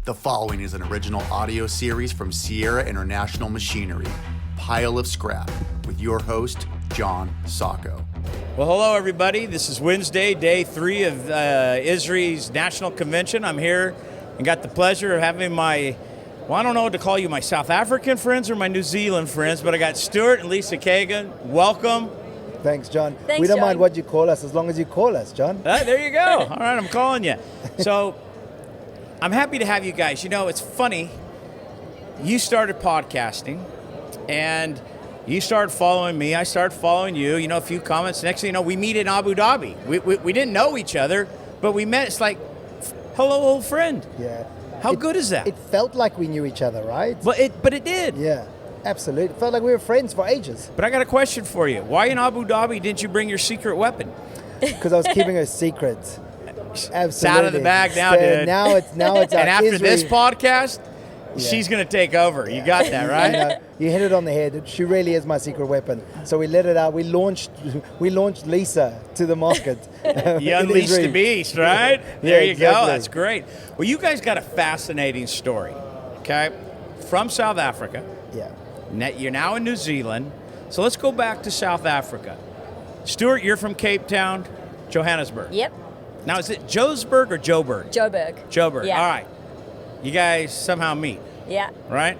The following is an original audio series from Sierra International Machinery, Pile of Scrap, with your host, John Sacco. Well, hello, everybody. This is Wednesday, day 3 of ISRI's National Convention. I'm here and got the pleasure of having I don't know what to call you, my South African friends or my New Zealand friends, but I got Stuart and Lisa Kagan. Welcome. Thanks, John. Thanks, we don't John. mind what you call us as long as you call us, John. There you go. All right, I'm calling you. So I'm happy to have you guys. You know, it's funny. You started podcasting, and you started following me. I started following you. You know, a few comments. Next thing you know, we meet in Abu Dhabi. We didn't know each other, but we met. It's like, hello, old friend. Yeah. How good is that? It felt like we knew each other, right? But it did. Yeah, absolutely. It felt like we were friends for ages. But I got a question for you. Why in Abu Dhabi didn't you bring your secret weapon? Because I was keeping a secret. Absolutely. It's out of the bag now, dude. Now it's And after ISRI. this podcast, Yeah. she's going to take over. You got that, right? You know, you hit it on the head. She really is my secret weapon. So we let it out. We launched Lisa to the market. You in unleashed the ISRI. beast, right? Yeah, There you exactly. go. That's great. Well, you guys got a fascinating story, okay? From South Africa. Yeah. You're now in New Zealand. So let's go back to South Africa. Stuart, you're from Cape Town, Johannesburg. Yep, Now, is it Johannesburg or Joburg? Joburg. Joburg. Yeah. All right. You guys somehow meet, Yeah. right?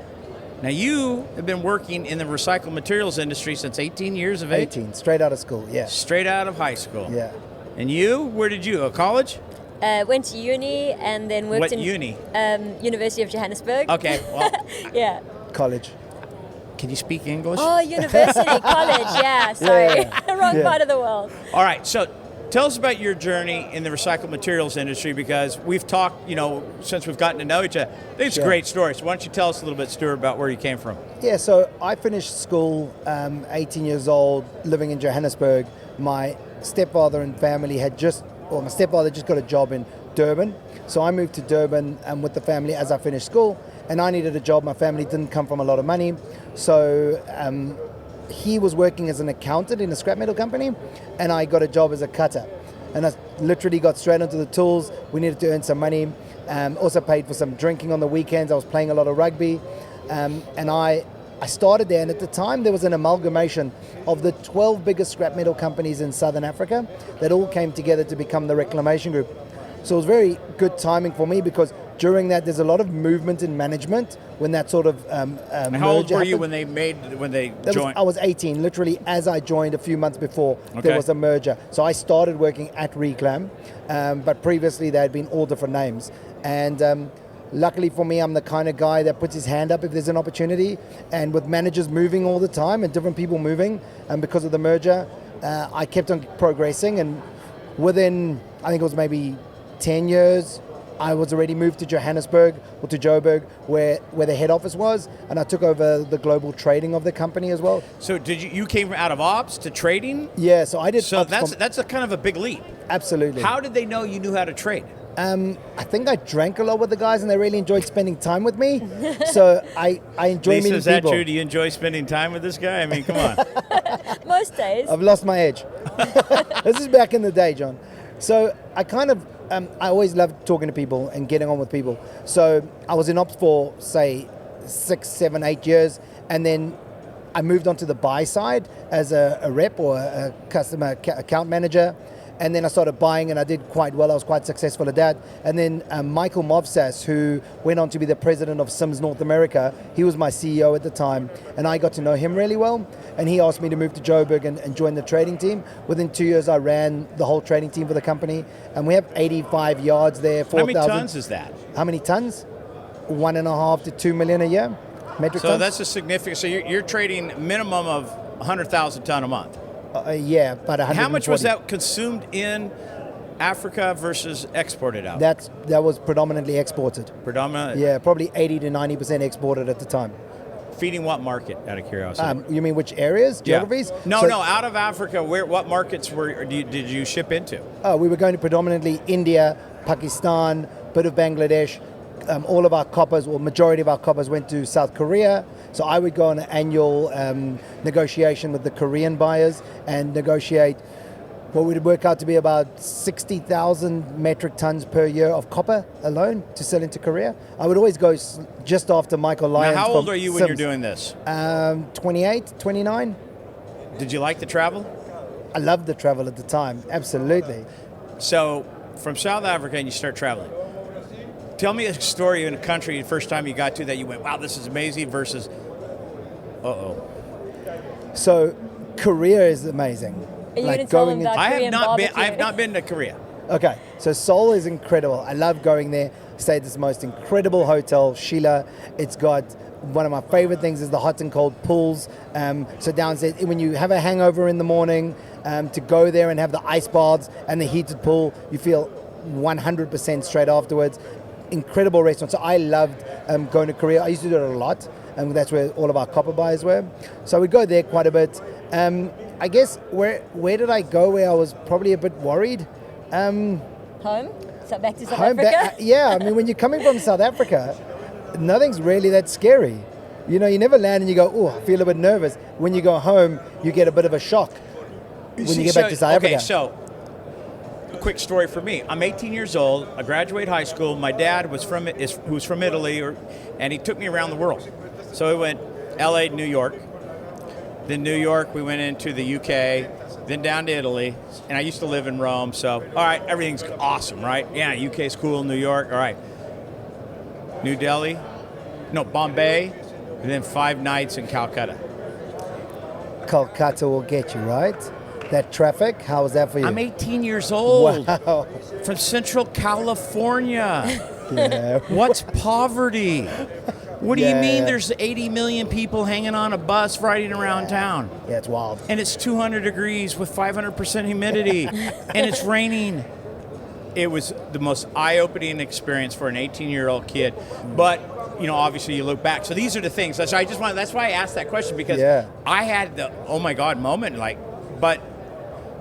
Now, you have been working in the recycled materials industry since 18 years of age? 18, straight out of school, yeah. Straight out of high school. Yeah. And you? Where did you go? College? Went to uni and then worked What in uni? University of Johannesburg. Okay, well, Yeah. College. can you speak English? Oh, university, college. Yeah. Sorry, wrong Yeah. part of the world. All right, so tell us about your journey in the recycled materials industry, because we've talked, since we've gotten to know each other. I think it's a Sure. great story. So why don't you tell us a little bit, Stuart, about where you came from? Yeah, so I finished school, 18 years old, living in Johannesburg. My stepfather and family my stepfather just got a job in Durban. So I moved to Durban with the family as I finished school, and I needed a job. My family didn't come from a lot of money. So he was working as an accountant in a scrap metal company, and I got a job as a cutter. And I literally got straight onto the tools. We needed to earn some money. Also paid for some drinking on the weekends. I was playing a lot of rugby. And I started there, and at the time there was an amalgamation of the 12 biggest scrap metal companies in Southern Africa that all came together to become the Reclamation Group. So it was very good timing for me, because during that there's a lot of movement in management when that sort of And how old merger were you happened. when they I joined? was 18, literally as I joined a few months before Okay. there was a merger. So I started working at Reclam, but previously they had been all different names. And luckily for me, I'm the kind of guy that puts his hand up if there's an opportunity. And with managers moving all the time and different people moving, and because of the merger, I kept on progressing. And within, I think it was maybe 10 years, I was already moved to Johannesburg, or to Joburg, where the head office was, and I took over the global trading of the company as well. So did you came out of ops to trading? Yeah, so I did. So ops that's a kind of a big leap. absolutely. How did they know you knew how to trade? I think I drank a lot with the guys, and they really enjoyed spending time with me. So I enjoy Lisa, meeting is that people. true? Do you enjoy spending time with this guy? I mean, come on. Most days. I've lost my edge. This is back in the day, John. So I kind of, I always loved talking to people and getting on with people. So I was in ops for, say, 6, 7, 8 years, and then I moved on to the buy side as a rep or a customer account manager. And then I started buying, and I did quite well. I was quite successful at that. And then Michael Movsas, who went on to be the president of Sims North America, he was my CEO at the time, and I got to know him really well. And he asked me to move to Joburg and join the trading team. Within 2 years, I ran the whole trading team for the company, and we have 85 yards there. 4,000. How many tons is that? How many tons? 1.5 to 2 million a year, metric So tons. that's a significant. So you're trading minimum of 100,000 ton a month. Yeah, about 140. How much was that consumed in Africa versus exported out? That was predominantly exported. Predominant. Yeah, probably 80 to 90% exported at the time. Feeding what market? Out of curiosity. You mean which areas, Yeah. geographies? No, So, no. Out of Africa, what markets did you ship into? We were going to predominantly India, Pakistan, bit of Bangladesh. All of our coppers, or majority of our coppers, went to South Korea. So I would go on an annual negotiation with the Korean buyers and negotiate what would work out to be about 60,000 metric tons per year of copper alone to sell into Korea. I would always go just after Michael Lyons. Now, how old are you when you're Sims. doing this? 28, 29. Did you like the travel? I loved the travel at the time, absolutely. So, from South Africa, and you start traveling. Tell me a story in a country the first time you got to that you went, wow, this is amazing, versus, So, Korea is amazing. Are you going to tell them about I Korean have not been to Korea. Okay, so Seoul is incredible. I love going there. Stayed at this most incredible hotel, Sheila. It's got one of my favorite things is the hot and cold pools. So downstairs, when you have a hangover in the morning, to go there and have the ice baths and the heated pool, you feel 100% straight afterwards. Incredible restaurant. So I loved going to Korea. I used to do it a lot, and that's where all of our copper buyers were. So we'd go there quite a bit. I guess where did I go where I was probably a bit worried? Home? So back to South Home Africa? yeah, I mean, when you're coming from South Africa, nothing's really that scary. You know, you never land and you go, oh, I feel a bit nervous. When you go home, you get a bit of a shock when you get back to South Africa. Okay, so a quick story for me. I'm 18 years old. I graduated high school. My dad who's from Italy, and he took me around the world. So we went LA, New York. Then New York, we went into the UK, then down to Italy, and I used to live in Rome, so, all right, everything's awesome, right? Yeah, UK's cool, New York, all right. Bombay, and then 5 nights in Calcutta. Calcutta will get you, right? That traffic, how was that for you? I'm 18 years old. Wow. From Central California. Yeah. What's poverty? What do you Yeah. mean there's 80 million people hanging on a bus riding around town? Yeah, it's wild. And it's 200 degrees with 500% humidity, and it's raining. It was the most eye-opening experience for an 18-year-old kid. But, obviously you look back. So these are the things. That's why I asked that question, because I had the, oh my God moment, but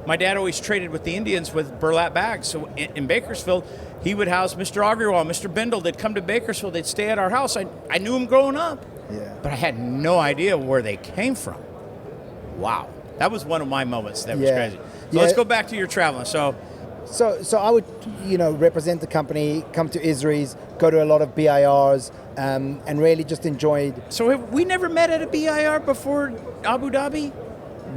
my dad always traded with the Indians with burlap bags. So in Bakersfield, he would house Mr. Agrawal, Mr. Bindle. They'd come to Bakersfield. They'd stay at our house. I knew them growing up, but I had no idea where they came from. Wow. That was one of my moments. That was crazy. So let's go back to your traveling. So I would, represent the company, come to ISRIs, go to a lot of BIRs, and really just enjoyed. So have we never met at a BIR before Abu Dhabi?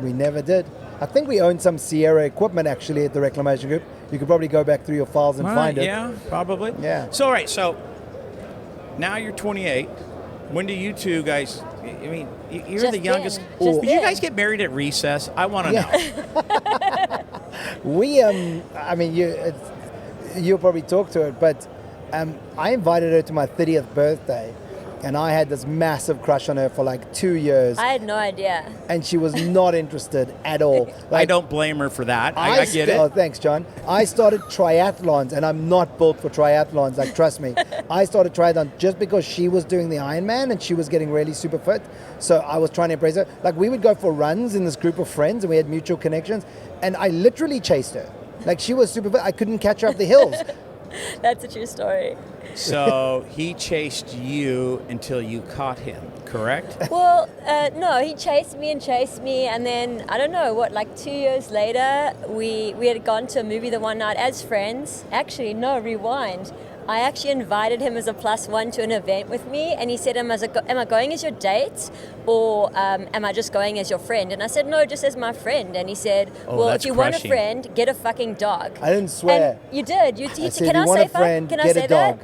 We never did. I think we owned some Sierra equipment actually at the Reclamation Group. You could probably go back through your files and find it. Yeah, probably. Yeah. So, all right, so now you're 28. When do you two guys, you're Just the youngest. then. Just Did you then. guys get married at recess? I want to know. We, you'll probably talk to it, but I invited her to my 30th birthday, and I had this massive crush on her for like 2 years. I had no idea. And she was not interested at all. I don't blame her for that. I get it. Oh, thanks, John. I started triathlons, and I'm not built for triathlons, trust me. I started triathlon just because she was doing the Ironman, and she was getting really super fit. So I was trying to impress her. We would go for runs in this group of friends, and we had mutual connections, and I literally chased her. She was super fit. I couldn't catch her up the hills. That's a true story. So he chased you until you caught him, correct? Well, no, he chased me, and then, I don't know, 2 years later, we had gone to a movie the one night as friends. Actually, no, rewind. I actually invited him as a +1 to an event with me, and he said, am I going as your date, or am I just going as your friend? And I said, no, just as my friend. And he said, if you want a friend, get a fucking dog. I didn't swear. And you did. I said, can I say fuck? Can I say that?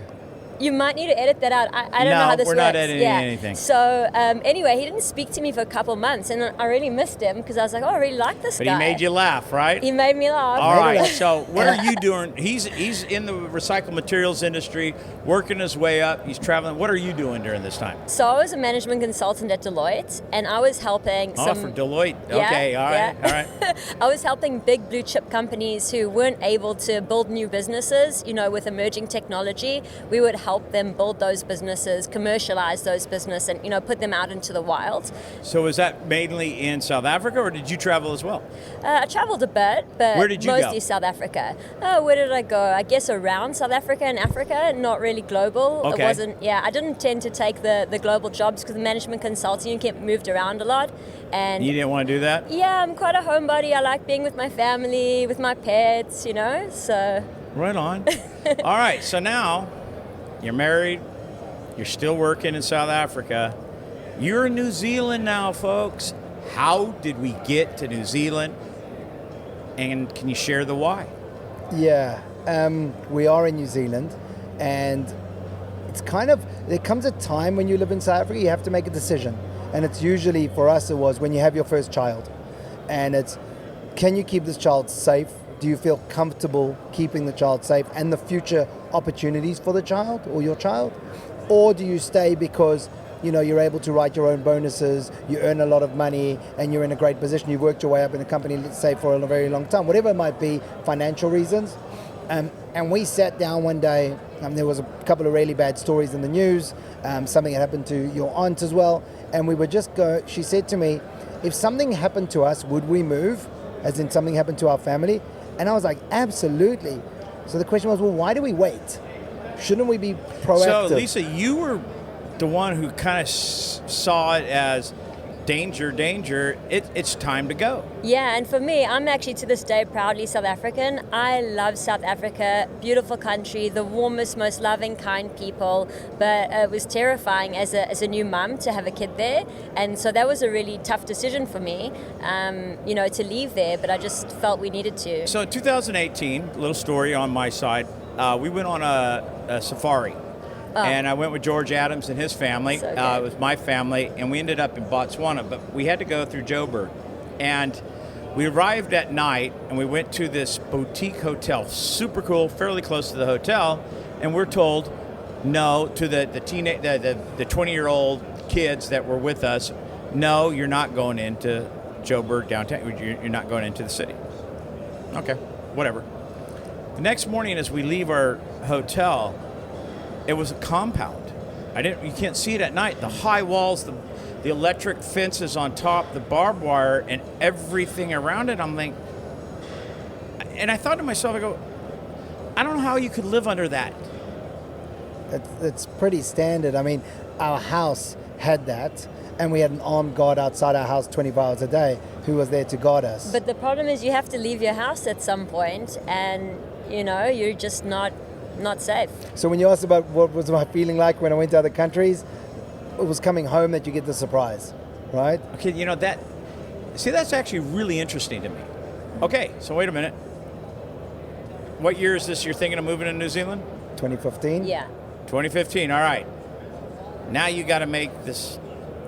You might need to edit that out. I don't know how this works. No, we're not editing anything. So anyway, he didn't speak to me for a couple of months, and I really missed him because I was like, oh, I really like this guy. But he made you laugh, right? He made me laugh. All right. So what are you doing? He's in the recycled materials industry, working his way up. He's traveling. What are you doing during this time? So I was a management consultant at Deloitte, and I was helping for Deloitte. Okay. All right. I was helping big blue chip companies who weren't able to build new businesses, with emerging technology. We would help them build those businesses, commercialize those businesses, and, you know, put them out into the wild. So was that mainly in South Africa, or did you travel as well? I traveled a bit, but Where did you mostly go? South Africa. Where did I go? I guess around South Africa and Africa, not really global. Okay. It wasn't, I didn't tend to take the global jobs because the management consulting, you get moved around a lot. And You didn't want to do that? yeah, I'm quite a homebody. I like being with my family, with my pets, you know, so. Right on. All right, so now you're married, you're still working in South Africa. You're in New Zealand now, folks. How did we get to New Zealand? And can you share the why? Yeah, we are in New Zealand, and it's kind of, there comes a time when you live in South Africa, you have to make a decision. And it's usually, for us, it was when you have your first child. And it's, can you keep this child safe? Do you feel comfortable keeping the child safe and the future opportunities for the child or your child? Or do you stay because, you know, you're able to write your own bonuses, you earn a lot of money, and you're in a great position, you've worked your way up in a company, let's say, for a very long time, whatever it might be, financial reasons. And we sat down one day, there was a couple of really bad stories in the news, something had happened to your aunt as well, and we would just go, she said to me, if something happened to us, would we move? As in something happened to our family? And I was like, absolutely. So the question was, well, why do we wait? Shouldn't we be proactive? So, Lisa, you were the one who kind of saw it as danger, it's time to go. Yeah, and for me, I'm actually to this day proudly South African. I love South Africa, beautiful country, the warmest, most loving, kind people, but it was terrifying as a new mum to have a kid there, and so that was a really tough decision for me, you know, to leave there, but I just felt we needed to. So in 2018, a little story on my side, we went on a safari. And I went with George Adams and his family. So It was my family, and we ended up in Botswana, but we had to go through Joburg. And we arrived at night, and we went to this boutique hotel, super cool, fairly close to the hotel, and we're told no to the 20-year-old kids that were with us. No, you're not going into Joburg downtown. You're not going into the city. Okay, whatever. The next morning, as we leave our hotel, it was a compound. You can't see it at night. The high walls, the electric fences on top, the barbed wire, and everything around it. I'm like, and I thought to myself, I go, I don't know how you could live under that. It's pretty standard. I mean, our house had that, and we had an armed guard outside our house 24 hours a day who was there to guard us. But the problem is you have to leave your house at some point, and, you know, you're just not safe. So when you asked about what was my feeling like when I went to other countries, it was coming home that you get the surprise, right? Okay, you know, that's actually really interesting to me. Okay, so wait a minute. What year is this you're thinking of moving to New Zealand? 2015? Yeah. 2015, all right. Now you got to make this.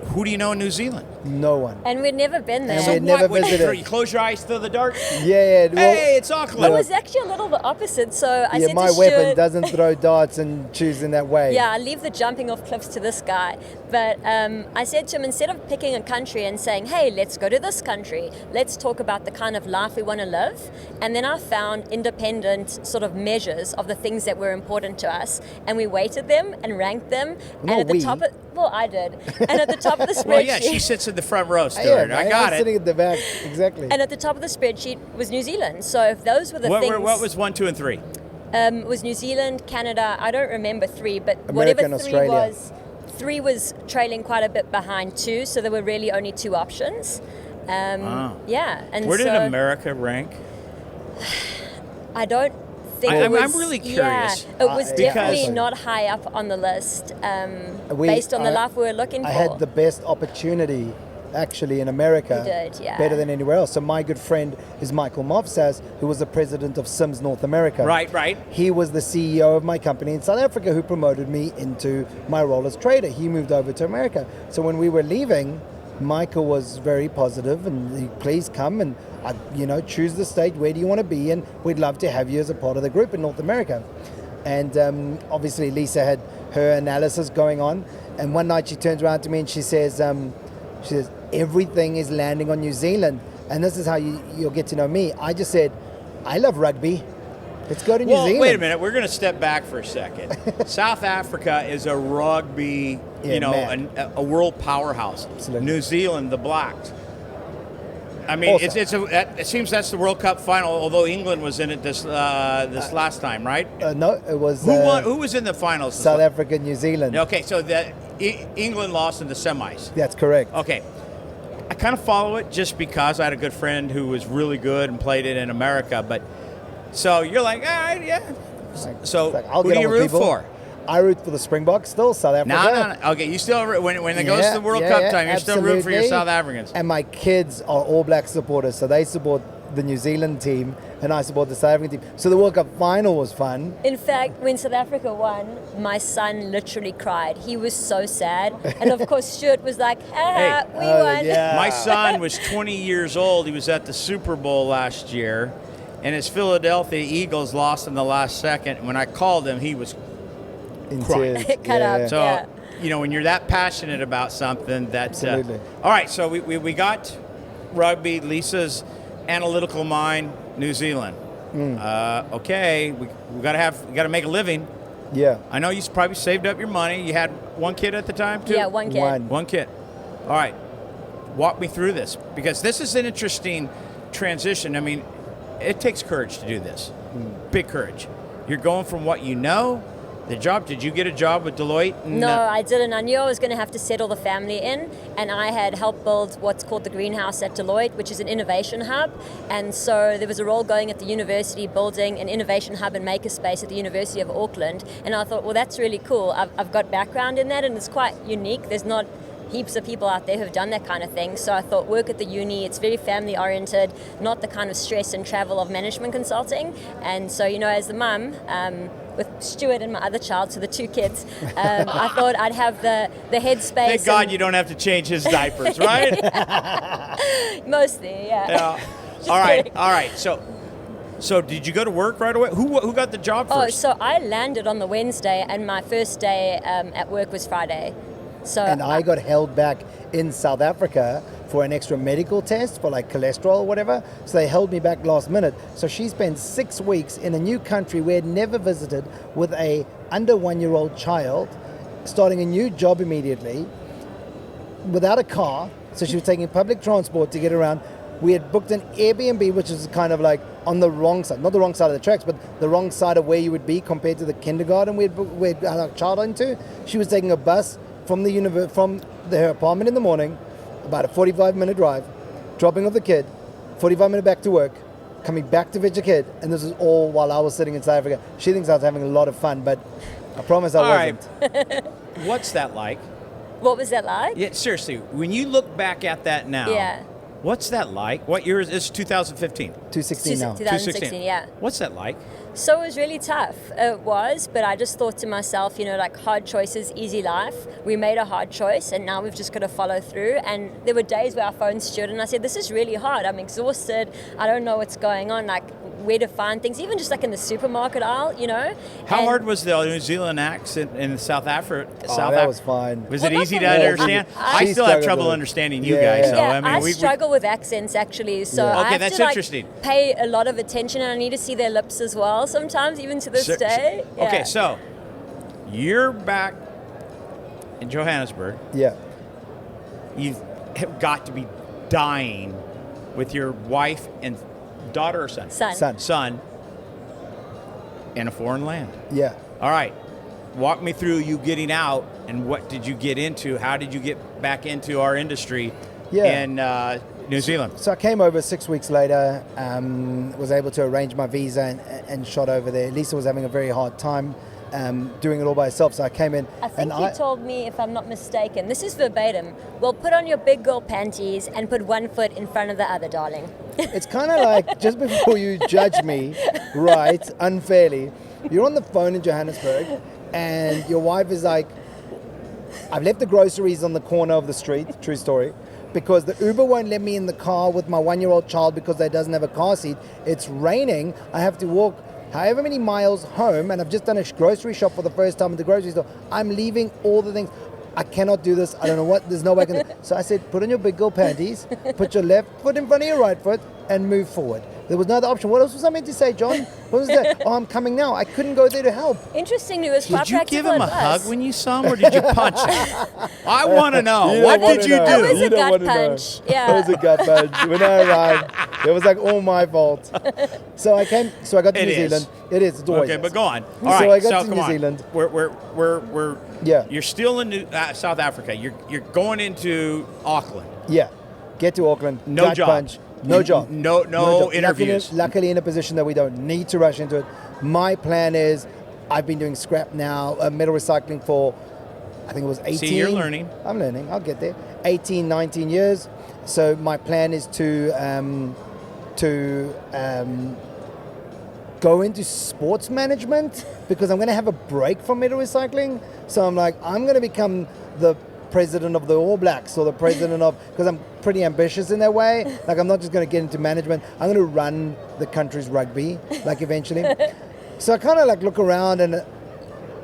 Who do you know in New Zealand? No one. And we'd never been there. And So we'd never what? visited. You close your eyes to the dark? Yeah. Well, Hey, it's Auckland. It was actually a little the opposite. So I yeah, said my to weapon Stuart, doesn't throw darts and choose in that way. yeah, I leave the jumping off cliffs to this guy. But I said to him, instead of picking a country and saying, hey, let's go to this country, let's talk about the kind of life we want to live. And then I found independent sort of measures of the things that were important to us. And we weighted them and ranked them. Not and at the we. top of, well, I did. And at the top of the spreadsheet. Well, yeah, she sits in the front row, Yeah, Stuart. I got was it. sitting at the back, exactly. And at the top of the spreadsheet was New Zealand. So if those were the things... What was 1, 2, and 3? was New Zealand, Canada, I don't remember 3, but America whatever and 3 Australia. was, 3 was trailing quite a bit behind 2, so there were really only 2 options. Yeah, and Where did so America rank? I don't think I'm it was... really curious. Yeah, it was definitely because- not high up on the list based on the life we were looking for. I had the best opportunity actually in America. You did, yeah. Better than anywhere else. So my good friend is Michael Mofsas, who was the president of Sims North America. Right. He was the CEO of my company in South Africa who promoted me into my role as trader. He moved over to America. So when we were leaving, Michael was very positive and he, please come and choose the state. Where do you want to be? And we'd love to have you as a part of the group in North America. And obviously Lisa had her analysis going on. And one night she turns around to me and she says, everything is landing on New Zealand. And this is how you'll get to know me. I just said, I love rugby. Let's go to New Well, Zealand. wait a minute. We're going to step back for a second. South Africa is a rugby, a world powerhouse. Absolutely. New Zealand, the Blacks. I mean, Also. it seems that's the World Cup final. Although England was in it this last time, right? No, it was Who won? Who was in the finals? South Africa, New Zealand. Okay, so England lost in the semis. That's correct. Okay. I kind of follow it just because I had a good friend who was really good and played it in America. But so you're like, all right, yeah. So I'll who get do you on with root people. for? I root for the Springboks still, South Africa. No. Okay, you still when it goes to the World Cup time, you're still rooting for your absolutely. South Africans. And my kids are All Black supporters, so they support the New Zealand team, and I support the South African team. So the World Cup final was fun. In fact, when South Africa won, my son literally cried. He was so sad. And of course, Stuart was like, Hey. we won. Yeah. My son was 20 years old. He was at the Super Bowl last year, and his Philadelphia Eagles lost in the last second. When I called him, he was In Crying. tears. Cut up. so. Yeah. When you're that passionate about something, that's Absolutely. all right. So we got rugby. Lisa's analytical mind. New Zealand. Okay, we gotta make a living. Yeah. I know you probably saved up your money. You had one kid at the time too. Yeah, one kid. One kid. All right, walk me through this because this is an interesting transition. I mean, it takes courage to do this. Big courage. You're going from what you know. The job, did you get a job with Deloitte? No, I didn't. I knew I was going to have to settle the family in, and I had helped build what's called the greenhouse at Deloitte, which is an innovation hub. And so there was a role going at the university building an innovation hub and makerspace at the University of Auckland. And I thought, well, that's really cool. I've got background in that, and it's quite unique. There's not heaps of people out there who have done that kind of thing. So I thought, work at the uni, it's very family oriented, not the kind of stress and travel of management consulting. And so, as the mum, with Stuart and my other child, so the two kids, I thought I'd have the headspace. Thank God you don't have to change his diapers, right? Mostly, yeah. Yeah. All right. So did you go to work right away? Who got the job first? Oh, so I landed on the Wednesday, and my first day at work was Friday. So And I got held back in South Africa for an extra medical test for like cholesterol or whatever. So they held me back last minute. So she spent 6 weeks in a new country we had never visited with a under 1-year-old child, starting a new job immediately without a car. So she was taking public transport to get around. We had booked an Airbnb, which is kind of like on the wrong side, not the wrong side of the tracks, but the wrong side of where you would be compared to the kindergarten we had our child into. She was taking a bus from her apartment in the morning, about a 45-minute drive, dropping off the kid, 45-minute back to work, coming back to fetch a kid, and this is all while I was sitting in South Africa. She thinks I was having a lot of fun, but I promise I wasn't. Right. What's that like? what was that like? Yeah, seriously, when you look back at that now, Yeah. what's that like? What year is this? 2015? 216 now. 2016, yeah. What's that like? So it was really tough. It was, but I just thought to myself, like hard choices, easy life. We made a hard choice, and now we've just got to follow through. And there were days where our phone stood, and I said, this is really hard. I'm exhausted. I don't know what's going on, like where to find things, even just like in the supermarket aisle, How hard was the New Zealand accent in South Africa? That was fine. Was Well, it easy to not for me. understand? I She still have struggled trouble with it. understanding you Yeah, guys. yeah. So Yeah, I mean, we struggle with accents actually, so Yeah. I Okay, have that's to interesting. pay a lot of attention, and I need to see their lips as well sometimes, even to this day. Yeah. Okay, so you're back in Johannesburg. Yeah. You've got to be dying with your wife and daughter or son? Son. Son in a foreign land. Yeah. All right. Walk me through you getting out and what did you get into? How did you get back into our industry in New Zealand? So I came over 6 weeks later, was able to arrange my visa and shot over there. Lisa was having a very hard time doing it all by herself, so I came in. I think and you told me, if I'm not mistaken, this is verbatim, well, put on your big girl panties and put one foot in front of the other, darling. It's kind of like, just before you judge me, right, unfairly, you're on the phone in Johannesburg, and your wife is like, I've left the groceries on the corner of the street, true story, because the Uber won't let me in the car with my 1-year-old child because they doesn't have a car seat. It's raining. I have to walk however many miles home, and I've just done a grocery shop for the first time at the grocery store. I'm leaving all the things. I cannot do this. I don't know what. There's no way I can do it. So I said, put on your big girl panties, put your left foot in front of your right foot, and move forward. There was no other option. What else was I meant to say, John? What was that? Oh, I'm coming now. I couldn't go there to help. Interestingly, it was quite Did you practical give him a advice. hug when you saw him, or did you punch him? I want to know. You What don't wanna did you know. It do? was a You don't gut wanna know. punch. Yeah. It was a gut punch. When I arrived, it was like all my fault. So I got to It New is. Zealand. It is. It's always Okay, but is. go on. So All right, I got to come New on. Zealand. We're Yeah. You're still in South Africa. You're going into Auckland. Yeah. Get to Auckland. No gut job. punch. No job. No job. interviews. Luckily in a position that we don't need to rush into it. My plan is, I've been doing scrap now, metal recycling for, I think it was 18. See, you're learning. I'm learning. I'll get there. 18, 19 years. So my plan is to go into sports management because I'm going to have a break from metal recycling. So I'm like, I'm going to become the president of the All Blacks or the president of, because I'm pretty ambitious in that way. Like, I'm not just going to get into management. I'm going to run the country's rugby, like, eventually. So I kind of like look around and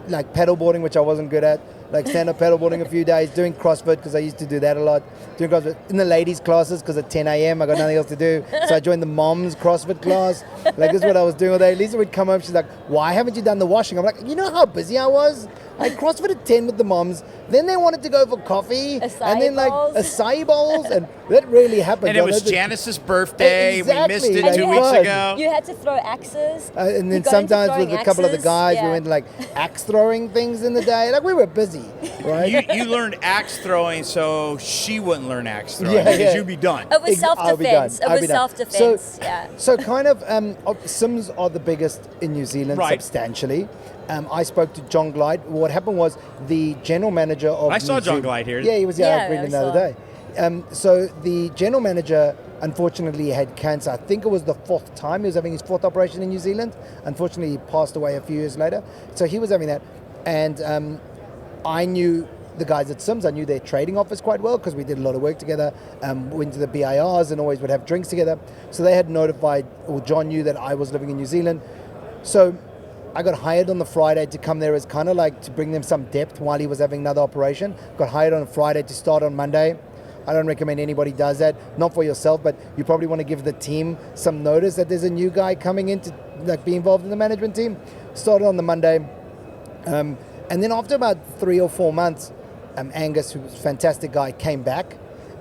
like paddleboarding, which I wasn't good at, like stand-up paddleboarding a few days, doing CrossFit because I used to do that a lot, doing CrossFit in the ladies' classes because at 10 a.m. I got nothing else to do. So I joined the mom's CrossFit class. Like, this is what I was doing all day. Lisa would come home, she's like, why haven't you done the washing? I'm like, you know how busy I was? I CrossFit at 10 with the moms. Then they wanted to go for coffee. Acai and then like bowls. acai bowls. And that really happened. And it was Janice's birthday. We missed Exactly, it like, 2 it weeks was. ago. You had to throw axes. And You then got into sometimes throwing with a couple of the axes, guys, we yeah. went like axe throwing things in the day. Like, we were busy, right? You learned axe throwing so she wouldn't learn axe throwing Yeah, because yeah. you'd be done. It was I'll be done. self-defense. It I'll was be done. self-defense. Yeah. So kind of, Sims are the biggest in New Zealand, Right. substantially. I spoke to John Glide. What happened was the general manager of I saw New John Zealand- Glide here. Yeah, he was Yeah, reading I the other day. So the general manager unfortunately had cancer. I think it was the fourth time he was having his fourth operation in New Zealand. Unfortunately, he passed away a few years later. So he was having that. And I knew the guys at Sims. I knew their trading office quite well because we did a lot of work together. Went to the BIRs and always would have drinks together. So they had notified, or John knew that I was living in New Zealand. So I got hired on the Friday to come there as kind of like to bring them some depth while he was having another operation. Got hired on a Friday to start on Monday. I don't recommend anybody does that. Not for yourself, but you probably want to give the team some notice that there's a new guy coming in to like be involved in the management team. Started on the Monday. And then after about 3 or 4 months, Angus, who was a fantastic guy, came back,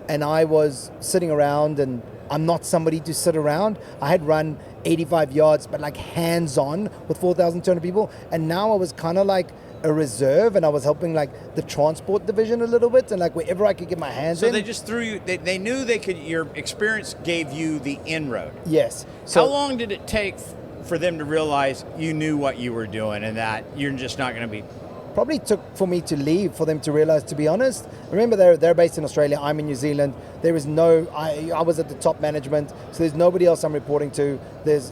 and I was sitting around, and I'm not somebody to sit around. I had run 85 yards, but like hands-on with 4,200 people, and now I was kind of like a reserve, and I was helping like the transport division a little bit, and like wherever I could get my hands So in. they just threw you. They knew they could. Your experience gave you the inroad. Yes. How long did it take for them to realize you knew what you were doing and that you're just not going to be? Probably took for me to leave for them to realize, to be honest. Remember, they're based in Australia. I'm in New Zealand. There is no, I was at the top management, so there's nobody else I'm reporting to. There's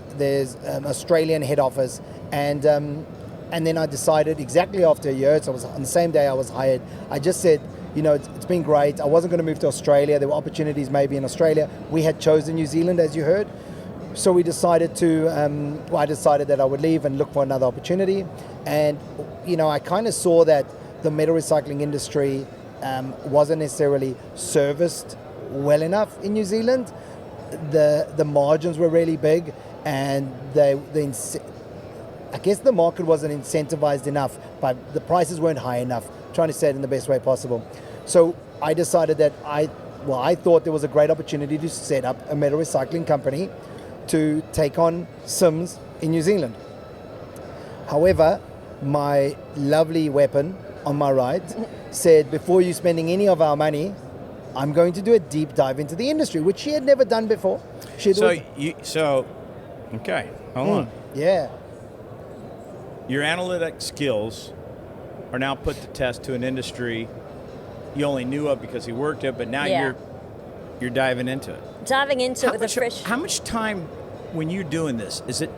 Australian head office, and then I decided exactly after a year. So it was on the same day I was hired. I just said, you know, it's been great. I wasn't going to move to Australia. There were opportunities maybe in Australia. We had chosen New Zealand, as you heard. So we decided to, I decided that I would leave and look for another opportunity. And, you know, I kind of saw that the metal recycling industry wasn't necessarily serviced well enough in New Zealand. The margins were really big, and I guess the market wasn't incentivized enough, but the prices weren't high enough, trying to say it in the best way possible. So I decided that I thought there was a great opportunity to set up a metal recycling company to take on Sims in New Zealand. However, my lovely weapon on my right said, before you spending any of our money, I'm going to do a deep dive into the industry, which she had never done before. Okay, hold on. Yeah. Your analytic skills are now put to test to an industry you only knew of because you worked it, but now Yeah. you're diving into it. Diving into it with a fresh. How much time when you're doing this? Is it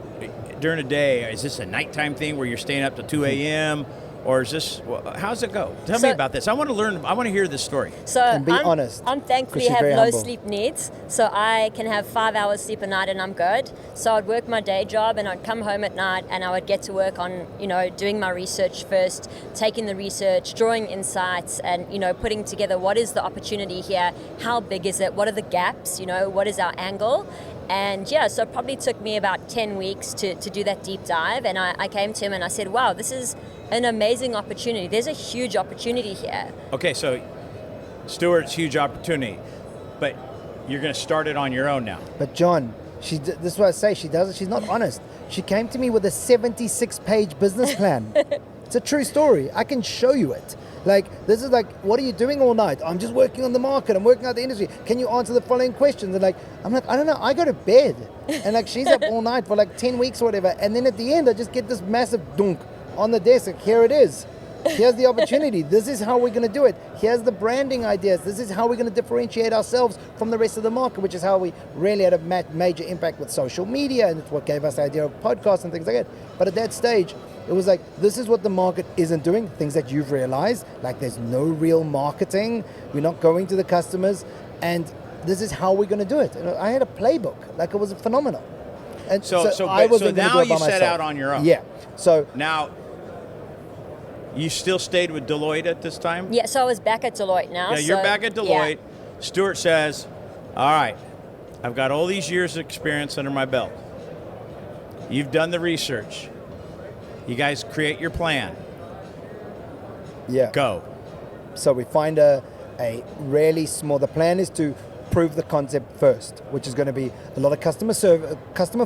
during the day? Is this a nighttime thing where you're staying up to 2 a.m.? Or is this, how's it go? Tell me about this. I want to learn, I want to hear this story. So And be honest, I'm thankfully 'cause she's have very low humble. sleep needs, so I can have 5 hours sleep a night and I'm good. So I'd work my day job and I'd come home at night and I would get to work on, you know, doing my research first, taking the research, drawing insights, and, you know, putting together what is the opportunity here, how big is it, what are the gaps, you know, what is our angle, And yeah, so it probably took me about 10 weeks to do that deep dive. And I came to him and I said, wow, this is an amazing opportunity. There's a huge opportunity here. Okay, so Stuart's huge opportunity, but you're going to start it on your own now. But John, this is what I say, she's not honest. She came to me with a 76-page business plan. It's a true story. I can show you it. Like, this is like, what are you doing all night? I'm just working on the market. I'm working out the industry. Can you answer the following questions? And like, I'm like, I don't know. I go to bed. And like, she's up all night for like 10 weeks or whatever. And then at the end, I just get this massive dunk on the desk. Like, here it is. Here's the opportunity. This is how we're going to do it. Here's the branding ideas. This is how we're going to differentiate ourselves from the rest of the market, which is how we really had a major impact with social media. And it's what gave us the idea of podcasts and things like that. But at that stage, it was like, this is what the market isn't doing, things that you've realized, like there's no real marketing, we're not going to the customers, and this is how we're going to do it. And I had a playbook, like it was phenomenal. And So now you set out on your own. Yeah. So now, you still stayed with Deloitte at this time? Yeah, so I was back at Deloitte now. Yeah, you're back at Deloitte. Yeah. Stuart says, all right, I've got all these years of experience under my belt. You've done the research. You guys create your plan. yeah. Go. So we find a really small, the plan is to prove the concept first, which is going to be a lot of customer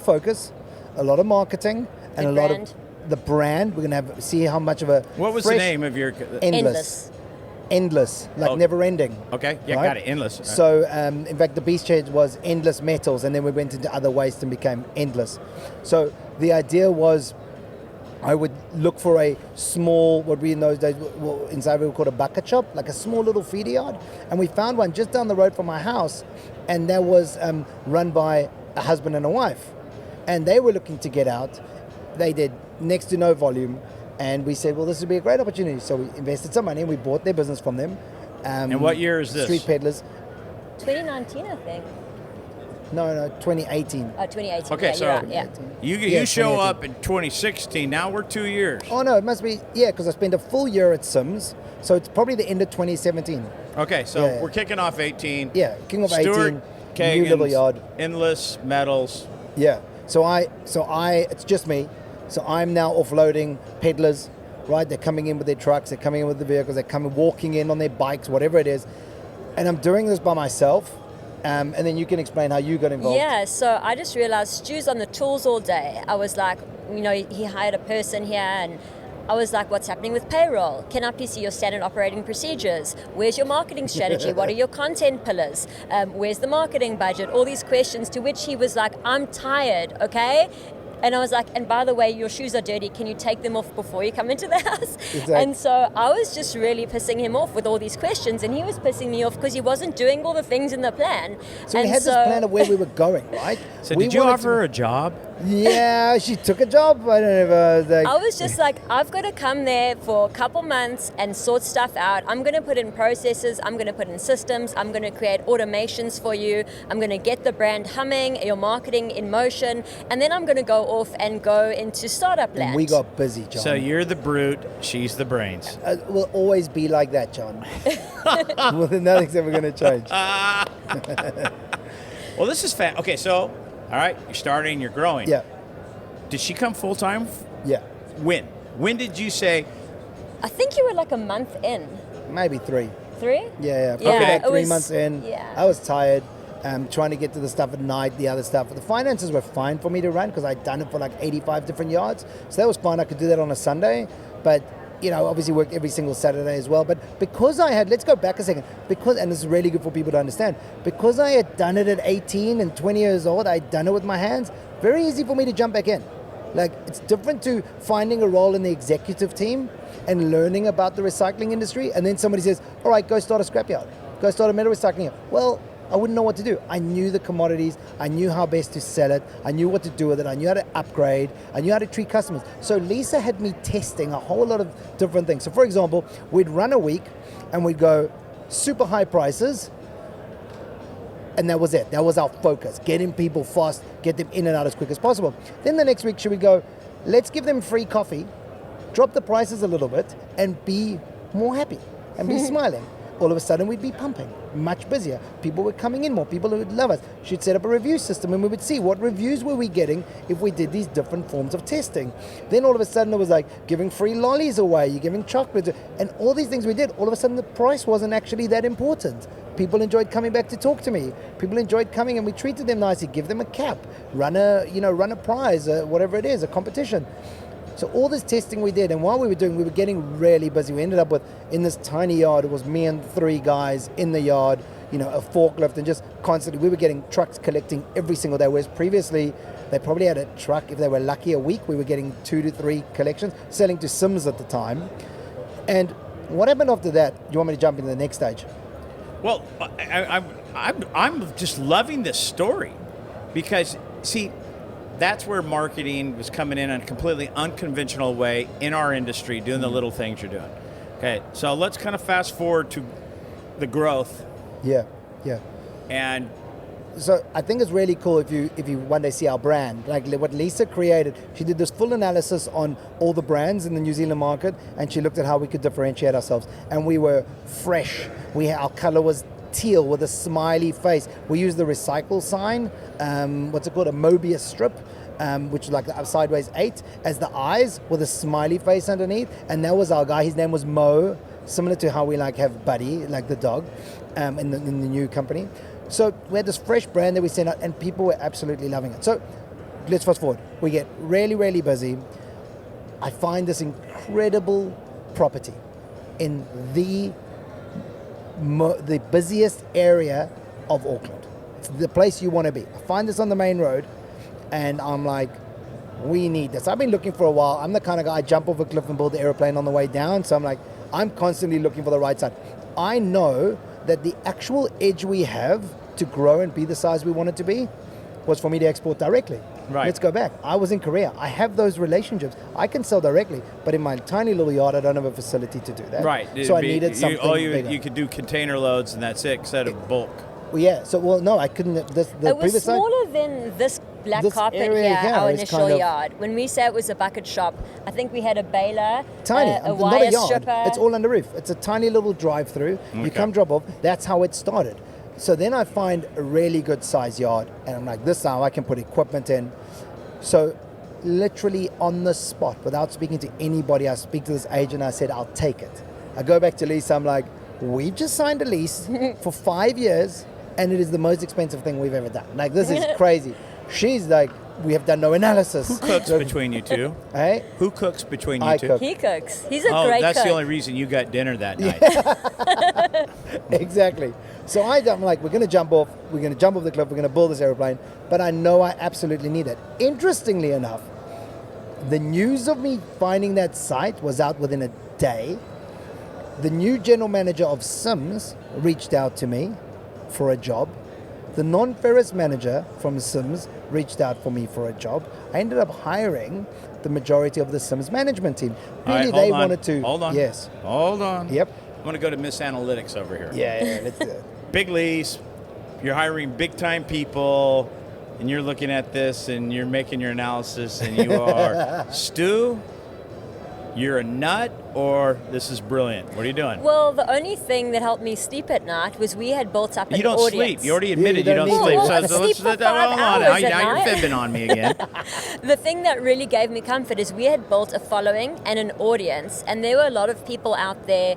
focus, a lot of marketing, and The a lot brand. of the brand. We're going to see how much of a What was fresh, the name of your... Endless, like Oh. never ending. Okay, yeah, right? got it, endless. So, in fact, the beast change was endless metals, and then we went into other waste and became endless. So the idea was, I would look for a small, what we in those days, inside we would call a bucket shop, like a small little feeder yard. And we found one just down the road from my house, and that was run by a husband and a wife. And they were looking to get out. They did next to no volume. And we said, well, this would be a great opportunity. So we invested some money and we bought their business from them. And what year is this? Street Peddlers. 2019, I think. No, 2018. Oh, 2018. Okay, yeah, so you're right, yeah. you show 2018. up in 2016. Now we're 2 years. Oh, no, it must be, yeah, because I spent a full year at Sims. So it's probably the end of 2017. Okay, so Yeah. we're kicking off 18. Yeah, King of Stuart 18, new little Kagan's yard. Endless metals. Yeah. So it's just me. So I'm now offloading peddlers, right? They're coming in with their trucks, they're coming in with the vehicles, they're coming, walking in on their bikes, whatever it is. And I'm doing this by myself. And then you can explain how you got involved. Yeah, so I just realized Stu's on the tools all day. I was like, he hired a person here, and I was like, what's happening with payroll? Can I please see your standard operating procedures? Where's your marketing strategy? What are your content pillars? Where's the marketing budget? All these questions, to which he was like, I'm tired, okay? And I was like, and by the way, your shoes are dirty. Can you take them off before you come into the house? Exactly. And so I was just really pissing him off with all these questions, and he was pissing me off because he wasn't doing all the things in the plan. So we had this plan of where we were going, right? So We did you wanted offer her a job? Yeah, she took a job. I don't know if I was like... I was just like, I've got to come there for a couple months and sort stuff out. I'm going to put in processes. I'm going to put in systems. I'm going to create automations for you. I'm going to get the brand humming, your marketing in motion. And then I'm going to go off and go into startup land. And we got busy, John. So you're the brute, she's the brains. We'll always be like that, John. Well, nothing's ever going to change. Well, this is fat. Okay, so, all right, you're starting, you're growing. Yeah, Did she come full time? yeah. When? When did you say, I think you were like a month in. Maybe 3. 3? Yeah. Probably Okay. about 3 months in. Yeah. I was tired, trying to get to the stuff at night, the other stuff. The finances were fine for me to run because I'd done it for like 85 different yards. So that was fine. I could do that on a Sunday. But, obviously worked every single Saturday as well. But because I had, let's go back a second, and this is really good for people to understand, because I had done it at 18 and 20 years old, I'd done it with my hands, very easy for me to jump back in. Like, it's different to finding a role in the executive team and learning about the recycling industry, and then somebody says, all right, go start a scrapyard, go start a metal recycling yard. Well, I wouldn't know what to do. I knew the commodities, I knew how best to sell it, I knew what to do with it, I knew how to upgrade, I knew how to treat customers. So Lisa had me testing a whole lot of different things. So for example, we'd run a week and we'd go super high prices, and that was it. That was our focus, getting people fast, get them in and out as quick as possible. Then the next week, should we go, let's give them free coffee, drop the prices a little bit, and be more happy and be smiling. all of a sudden we'd be pumping, much busier. People were coming in more, people who would love us. She'd set up a review system and we would see what reviews were we getting if we did these different forms of testing. Then all of a sudden it was like giving free lollies away, you're giving chocolates, and all these things we did, all of a sudden the price wasn't actually that important. People enjoyed coming back to talk to me. People enjoyed coming and we treated them nicely, give them a cap, run a prize, whatever it is, a competition. So all this testing we did, and while we were getting really busy. We ended up with, in this tiny yard, it was me and 3 guys in the yard, a forklift, and just constantly, we were getting trucks collecting every single day, whereas previously, they probably had a truck, if they were lucky, a week. We were getting 2 to 3 collections, selling to Sims at the time. And what happened after that? Do you want me to jump into the next stage? Well, I'm just loving this story because, see, that's where marketing was coming in a completely unconventional way in our industry, doing the little things you're doing. Okay, so let's kind of fast forward to the growth. Yeah. And so I think it's really cool if you one day see our brand, like what Lisa created. She did this full analysis on all the brands in the New Zealand market, and she looked at how we could differentiate ourselves. And we were fresh. Our color was teal with a smiley face. We used the recycle sign, what's it called, a Mobius strip, which is like the sideways 8, as the eyes with a smiley face underneath. And that was our guy. His name was Mo, similar to how we have Buddy, like the dog, in the new company. So we had this fresh brand that we sent out, and people were absolutely loving it. So let's fast forward. We get really, really busy. I find this incredible property in the busiest area of Auckland. It's the place you want to be. I find this on the main road, and I'm like, we need this. I've been looking for a while. I'm the kind of guy, I jump off a cliff and build the airplane on the way down. So I'm like, I'm constantly looking for the right side. I know that the actual edge we have to grow and be the size we want it to be was for me to export directly. Right. Let's go back. I was in Korea. I have those relationships. I can sell directly, but in my tiny little yard, I don't have a facility to do that. right, So I needed something bigger. You could do container loads and that's it instead of bulk. Well, yeah. So no, I couldn't. The It was previous side, smaller than this black This carpet area here, here our is initial kind of- yard. When we say it was a bucket shop, I think we had a baler, tiny, a not wire a yard. stripper. It's all under roof. It's a tiny little drive-through. You Okay. come drop off. That's how it started. So then I find a really good size yard, and I'm like, this now I can put equipment in. So literally on the spot, without speaking to anybody, I speak to this agent. I said, I'll take it. I go back to Lisa. I'm like, we've just signed a lease for 5 years, and it is the most expensive thing we've ever done. Like, this is crazy. She's like, we have done no analysis. Who cooks between you two? Hey? Who cooks between you I two? cook. He cooks. He's a Oh, great that's cook. the only reason you got dinner that night. Exactly. So I'm like, we're going to jump off the cliff, we're going to build this airplane, but I know I absolutely need it. Interestingly enough, the news of me finding that site was out within a day. The new general manager of Sims reached out to me for a job. The non-ferrous manager from Sims reached out for me for a job. I ended up hiring the majority of the Sims management team. All right, Really, hold they on. wanted to. Hold on. Yes. Hold on. Yep. I'm going to go to Miss Analytics over here. Yeah, let's do it. Big lease. You're hiring big time people, and you're looking at this and you're making your analysis, and you are, Stu, you're a nut, or this is brilliant. What are you doing? Well, the only thing that helped me sleep at night was we had built up an You don't audience. sleep. You already admitted you you don't don't need sleep. to. Well, I sleep for 5 hold on. hours at Now night. you're fibbing on me again. The thing that really gave me comfort is we had built a following and an audience, and there were a lot of people out there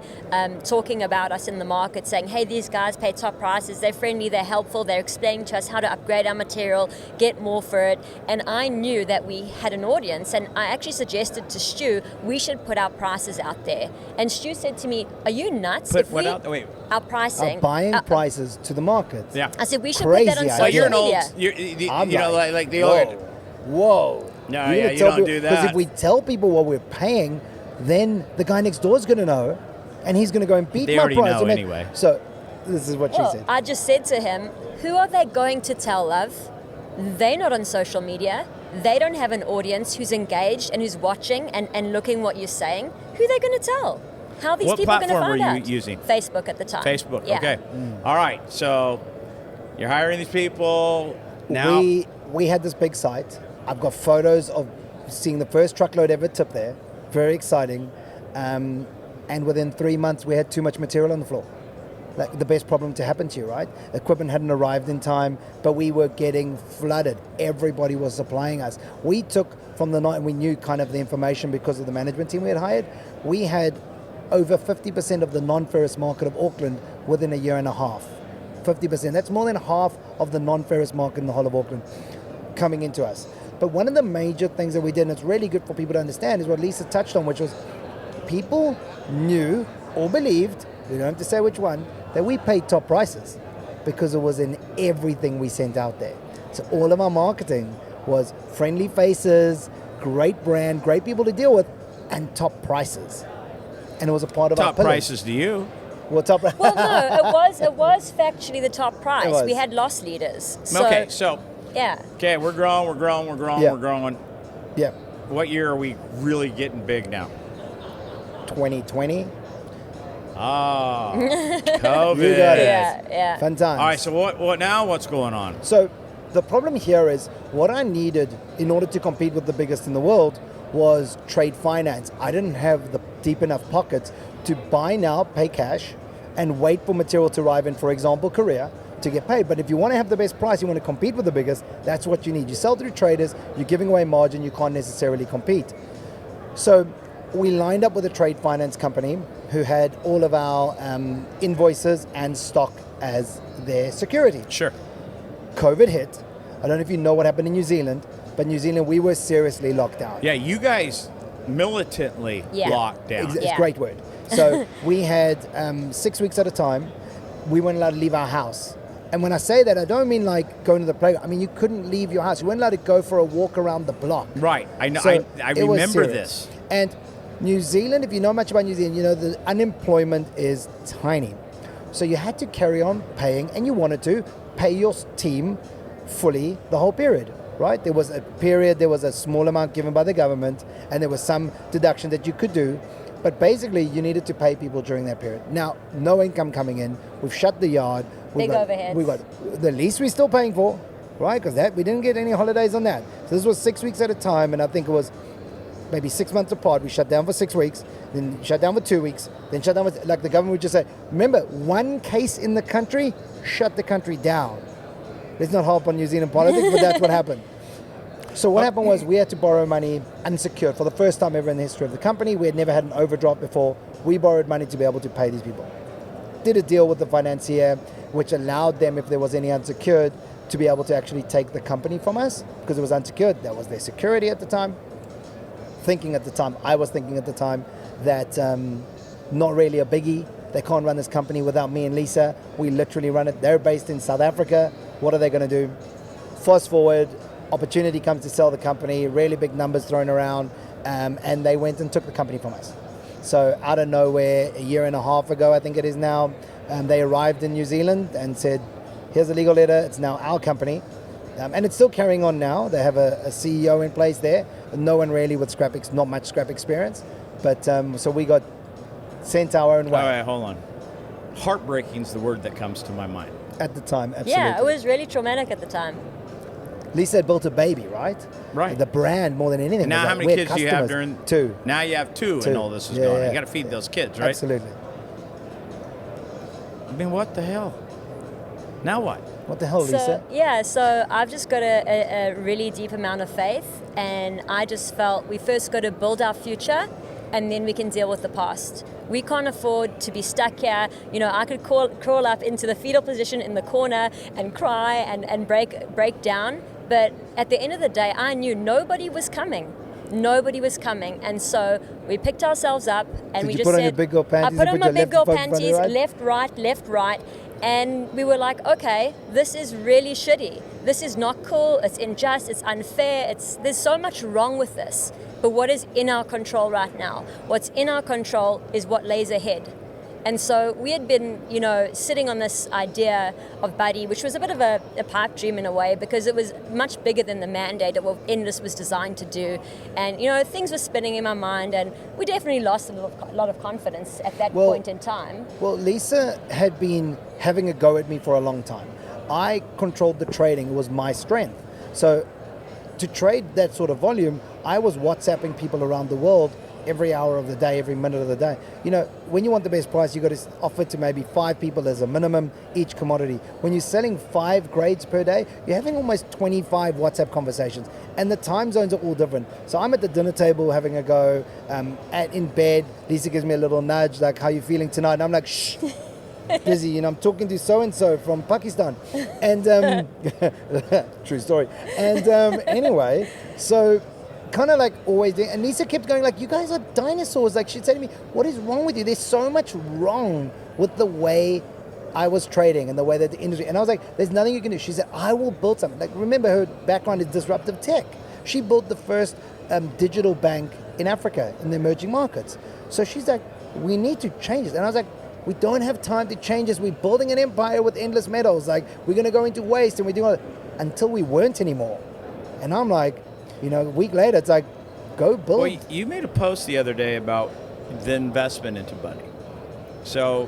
talking about us in the market, saying, hey, these guys pay top prices, they're friendly, they're helpful, they're explaining to us how to upgrade our material, get more for it. And I knew that we had an audience, and I actually suggested to Stu, we should put our prices out there. And Stu said to me, are you nuts? Put what out? Wait. Our pricing. Are buying prices to the market. Yeah. I said, we should Crazy put that on idea. social Well, you're an old, media. I'm you know, like the whoa, old. whoa. No, You're yeah, gonna you tell don't people- do Because that. if we tell people what we're paying, then the guy next door is going to know, and he's going to go and beat They my already price. know and anyway. So this is what she Well, said. I just said to him, who are they going to tell, love? They're not on social media. They don't have an audience who's engaged and who's watching and looking what you're saying. Who are they going to tell? How are these What people going to platform find were you out? using? Facebook at the time. Facebook. Yeah. Okay. All right. So you're hiring these people now. We had this big site. I've got photos of seeing the first truckload ever tip there. Very exciting. And within 3 months, we had too much material on the floor. like the best problem to happen to you, right? Equipment hadn't arrived in time, but we were getting flooded. Everybody was supplying us. We took from the night, and we knew kind of the information because of the management team we had hired. We had over 50% of the non-ferrous market of Auckland within a year and a half. 50%. That's more than half of the non-ferrous market in the whole of Auckland coming into us. But one of the major things that we did, and it's really good for people to understand, is what Lisa touched on, which was people knew or believed, we don't have to say which one, that we paid top prices because it was in everything we sent out there. So all of our marketing was friendly faces, great brand, great people to deal with, and top prices. And it was a part of our Top pillars. prices to you. Well, top prices. Well, no, it was factually the top It price. was. We had loss leaders. So, Okay, so yeah. okay, we're growing. Yeah. We're growing. Yeah, What year are we really getting big now? 2020. Ah, COVID. You got it. Yeah. Fun times. All right, so what now? What's going on? So the problem here is what I needed in order to compete with the biggest in the world was trade finance. I didn't have the deep enough pockets to buy now, pay cash, and wait for material to arrive in, for example, Korea, to get paid. But if you want to have the best price, you want to compete with the biggest, that's what you need. You sell through traders, you're giving away margin, you can't necessarily compete. So we lined up with a trade finance company who had all of our invoices and stock as their security. Sure. COVID hit. I don't know if you know what happened in New Zealand, but New Zealand, we were seriously locked down. Yeah, you guys militantly Yeah. locked down. It's Yeah. a great word. So we had 6 weeks at a time. We weren't allowed to leave our house. And when I say that, I don't mean like going to the playground. I mean, you couldn't leave your house. You weren't allowed to go for a walk around the block. Right. I know. So I it was remember serious. this. And New Zealand, if you know much about New Zealand, you know the unemployment is tiny. So you had to carry on paying, and you wanted to pay your team fully the whole period, right? There was a period, there was a small amount given by the government, and there was some deduction that you could do. But basically, you needed to pay people during that period. Now, no income coming in. We've shut the yard. Big overheads. We've got the lease we're still paying for, right? Because that we didn't get any holidays on that. So this was 6 weeks at a time, and I think it was maybe 6 months apart. We shut down for 6 weeks, then shut down for 2 weeks, then shut down for, like the government would just say, remember, one case in the country, shut the country down. Let's not harp on New Zealand politics, but that's what happened. So what happened was we had to borrow money unsecured for the first time ever in the history of the company. We had never had an overdraft before. We borrowed money to be able to pay these people. Did a deal with the financier, which allowed them, if there was any unsecured, to be able to actually take the company from us because it was unsecured. That was their security at the time. I was thinking at the time that not really a biggie. They can't run this company without me and Lisa. We literally run it. They're based in South Africa. What are they going to do? Fast forward, opportunity comes to sell the company, really big numbers thrown around, and they went and took the company from us. So out of nowhere, a year and a half ago, I think it is now, they arrived in New Zealand and said, here's a legal letter, it's now our company. And it's still carrying on now. They have a CEO in place there. No one really with not much scrap experience. But so we got sent our own way. All right, hold on. Heartbreaking's the word that comes to my mind. At the time, absolutely. Yeah, it was really traumatic at the time. Lisa had built a baby, right? Right. The brand more than anything. Now, was how like, many we had kids do you have customers. during? 2. Now you have 2, 2. and all this is Yeah, going on. yeah. You got to feed those kids, right? Absolutely. I mean, what the hell? Now what? What the hell, Lisa? So I've just got a really deep amount of faith, and I just felt we first got to build our future, and then we can deal with the past. We can't afford to be stuck here. You know, I could crawl up into the fetal position in the corner and cry and break down, but at the end of the day, I knew nobody was coming. Nobody was coming, and so we picked ourselves up and Did we you just put on said, your big girl panties I put and on put my your big girl left foot in front of panties, your right? left, right, and we were like, okay, this is really shitty. This is not cool. It's unjust. It's unfair. There's so much wrong with this. But what is in our control right now? What's in our control is what lays ahead. And so we had been, sitting on this idea of Buddy, which was a bit of a pipe dream in a way, because it was much bigger than the mandate of what Endless was designed to do. And, things were spinning in my mind, and we definitely lost a lot of confidence at that point in time. Well, Lisa had been having a go at me for a long time. I controlled the trading. It was my strength. So to trade that sort of volume, I was WhatsApping people around the world every hour of the day, every minute of the day. You know, when you want the best price, you got to offer to maybe 5 people as a minimum each commodity. When you're selling 5 grades per day, you're having almost 25 WhatsApp conversations, and the time zones are all different. So I'm at the dinner table having a go, in bed, Lisa gives me a little nudge, like, how you feeling tonight? And I'm like, shh. Busy, you know, I'm talking to so-and-so from Pakistan, and true story, and anyway, so kind of like always doing, and Lisa kept going like, you guys are dinosaurs. Like, she'd say to me, what is wrong with you? There's so much wrong with the way I was trading and the way that the industry, and I was like, there's nothing you can do. She said, I will build something. Like, remember, her background is disruptive tech. She built the first digital bank in Africa, in the emerging markets. So she's like, we need to change it. And I was like, we don't have time to change this. We're building an empire with endless metals. Like, we're going to go into waste, and we're doing all that, until we weren't anymore. And I'm like, you know, a week later, it's like, go build. Well, you made a post the other day about the investment into Buddy. So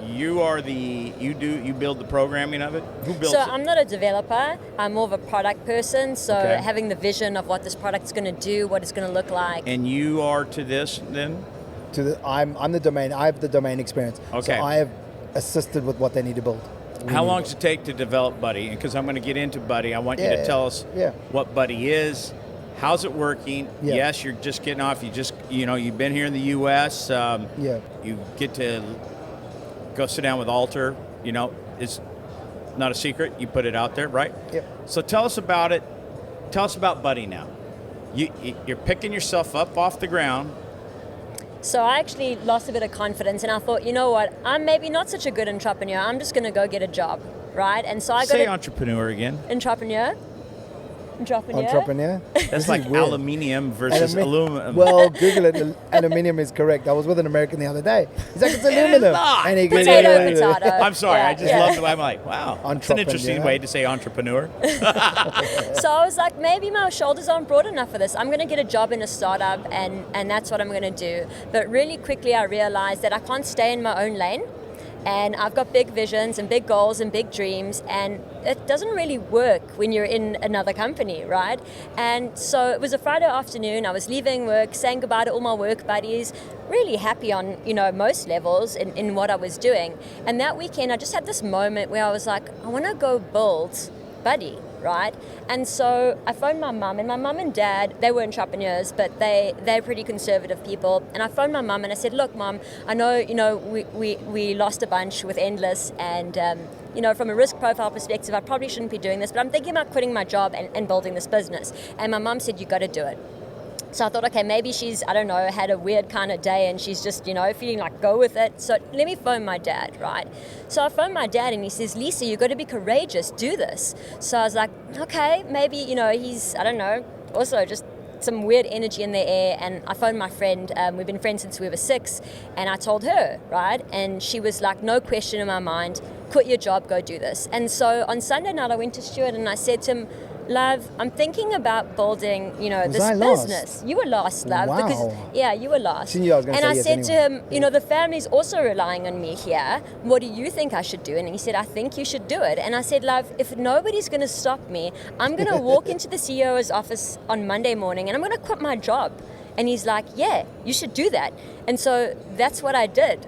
you build the programming of it? Who builds it? So I'm not a developer. I'm more of a product person. So Okay. having the vision of what this product's going to do, what it's going to look like. And you are to this then? I'm the domain. I have the domain experience. Okay. So I have assisted with what they need to build. How long does it take to develop Buddy? Because I'm going to get into Buddy. I want you to tell us what Buddy is. How's it working? Yeah. Yes, you're just getting off. You've been here in the U.S. You get to go sit down with Alter. You know, it's not a secret. You put it out there, right? Yep. So tell us about it. Tell us about Buddy now. You're picking yourself up off the ground. So I actually lost a bit of confidence, and I thought, you know what, I'm maybe not such a good entrepreneur. I'm just going to go get a job, right? And so I got Say entrepreneur again. Entrepreneur. That's like aluminium versus aluminum. Well, Google it. Aluminium is correct. I was with an American the other day. He's like, it's aluminum. And he goes, Potato. I'm sorry. Yeah, I just love the way I'm like, wow. That's an interesting way to say entrepreneur. So I was like, maybe my shoulders aren't broad enough for this. I'm going to get a job in a startup, and that's what I'm going to do. But really quickly I realized that I can't stay in my own lane. And I've got big visions and big goals and big dreams, and it doesn't really work when you're in another company, right? And so it was a Friday afternoon. I was leaving work, saying goodbye to all my work buddies, really happy on, most levels in what I was doing. And that weekend, I just had this moment where I was like, I want to go build Buddy, right? And so I phoned my mum, and my mum and dad, they were entrepreneurs, but they're pretty conservative people. And I phoned my mum and I said, look, Mum, I know, we lost a bunch with Endless, and from a risk profile perspective, I probably shouldn't be doing this, but I'm thinking about quitting my job and building this business. And my mum said, you got to do it. So I thought, okay, maybe she's, had a weird kind of day and she's just, feeling like go with it. So let me phone my dad, right? So I phoned my dad and he says, Lisa, you got to be courageous, do this. So I was like, okay, maybe, he's, also just some weird energy in the air. And I phoned my friend, we've been friends since we were 6, and I told her, right? And she was like, no question in my mind, quit your job, go do this. And so on Sunday night, I went to Stuart and I said to him, love, I'm thinking about building, this business. You were lost, love. Wow. Because, you were lost. And I said to him, the family's also relying on me here. What do you think I should do? And he said, I think you should do it. And I said, love, if nobody's going to stop me, I'm going to walk into the CEO's office on Monday morning and I'm going to quit my job. And he's like, yeah, you should do that. And so that's what I did.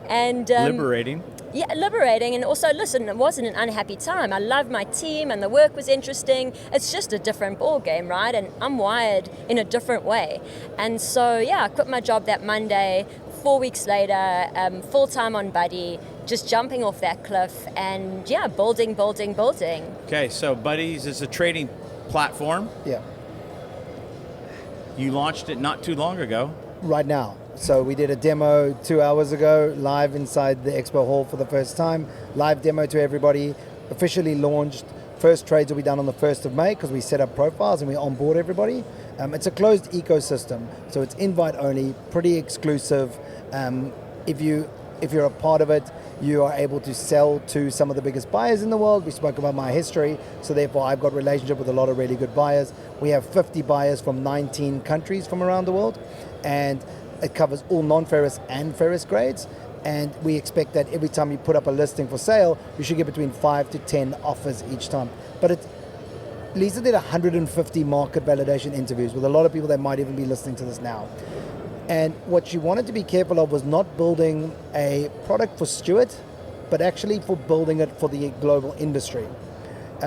And liberating. Yeah, liberating. And also, listen, it wasn't an unhappy time. I loved my team and the work was interesting. It's just a different ball game, right? And I'm wired in a different way. And so, I quit my job that Monday. 4 weeks later, full-time on Buddy, just jumping off that cliff and, building. Okay, so Buddies is a trading platform. Yeah. You launched it not too long ago. Right now. So we did a demo 2 hours ago, live inside the expo hall for the first time. Live demo to everybody, officially launched. First trades will be done on the 1st of May because we set up profiles and we onboard everybody. It's a closed ecosystem, so it's invite only, pretty exclusive. If you're a part of it, you are able to sell to some of the biggest buyers in the world. We spoke about my history, so therefore I've got a relationship with a lot of really good buyers. We have 50 buyers from 19 countries from around the world, and it covers all non-ferrous and ferrous grades. And we expect that every time you put up a listing for sale, you should get between 5 to 10 offers each time. But Lisa did 150 market validation interviews with a lot of people that might even be listening to this now. And what you wanted to be careful of was not building a product for Stuart, but actually for building it for the global industry.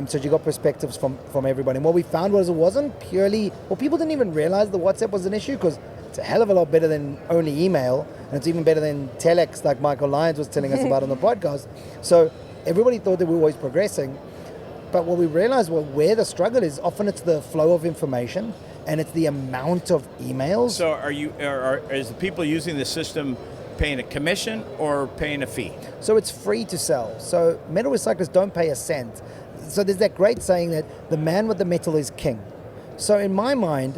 So you got perspectives from everybody. And what we found was it wasn't purely, well, people didn't even realize the WhatsApp was an issue because it's a hell of a lot better than only email, and it's even better than telex, like Michael Lyons was telling us about on the podcast. So everybody thought that we were always progressing. But what we realized, well, where the struggle is, often it's the flow of information and it's the amount of emails. So is the people using the system paying a commission or paying a fee? So it's free to sell. So metal recyclers don't pay a cent. So there's that great saying that the man with the metal is king. So in my mind,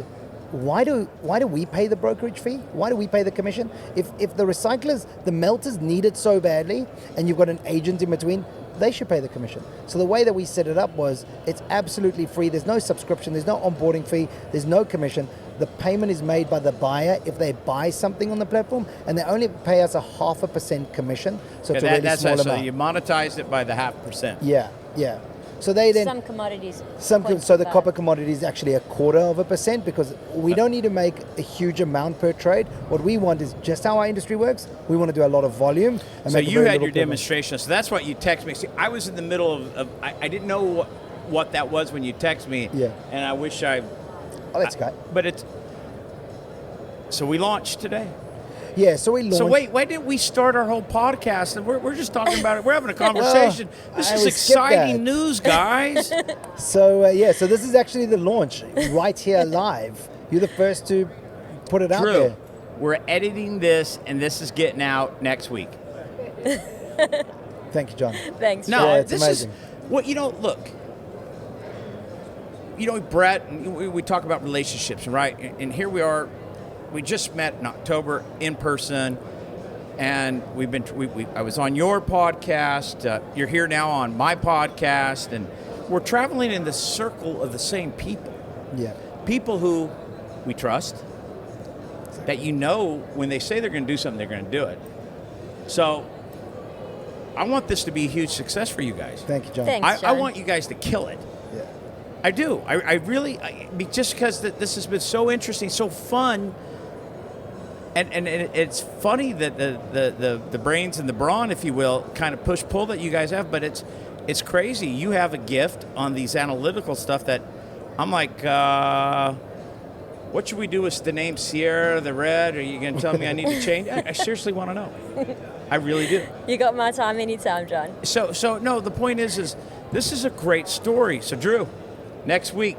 why do we pay the brokerage fee? Why do we pay the commission? If the recyclers, the melters need it so badly, and you've got an agent in between, they should pay the commission. So the way that we set it up was it's absolutely free. There's no subscription, there's no onboarding fee, there's no commission. The payment is made by the buyer if they buy something on the platform, and they only pay us a 0.5% commission. So it's a really small amount. So you monetize it by the 0.5%. Yeah. So they then some commodities. so the copper commodity is actually 0.25%, because we don't need to make a huge amount per trade. What we want is just how our industry works. We want to do a lot of volume. And so make you very had little your demonstration. So that's what you text me. See, I was in the middle of I didn't know what that was when you text me. Yeah. And I wish Oh, that's great. But so we launched today. Yeah, so we launched. So wait, why didn't we start our whole podcast? And we're just talking about it. We're having a conversation. This is exciting news, guys. So this is actually the launch right here live. You're the first to put it out there. We're editing this, and this is getting out next week. Thank you, John. Thanks. No, Yeah, it's this amazing. is what look. Brett, we talk about relationships, right? And here we are. We just met in October in person, and I was on your podcast. You're here now on my podcast, and we're traveling in the circle of the same people. Yeah. People who we trust, that when they say they're going to do something, they're going to do it. So I want this to be a huge success for you guys. Thank you, John. Thanks, I John. want you guys to kill it. Yeah. I do. I really, just because this has been so interesting, so fun. And it's funny that the brains and the brawn, if you will, kind of push-pull that you guys have, but it's crazy. You have a gift on these analytical stuff that I'm like, what should we do with the name Sierra the Red? Are you going to tell me I need to change? I seriously want to know. I really do. You got my time anytime, John. So no, the point is this is a great story. So Drew, next week,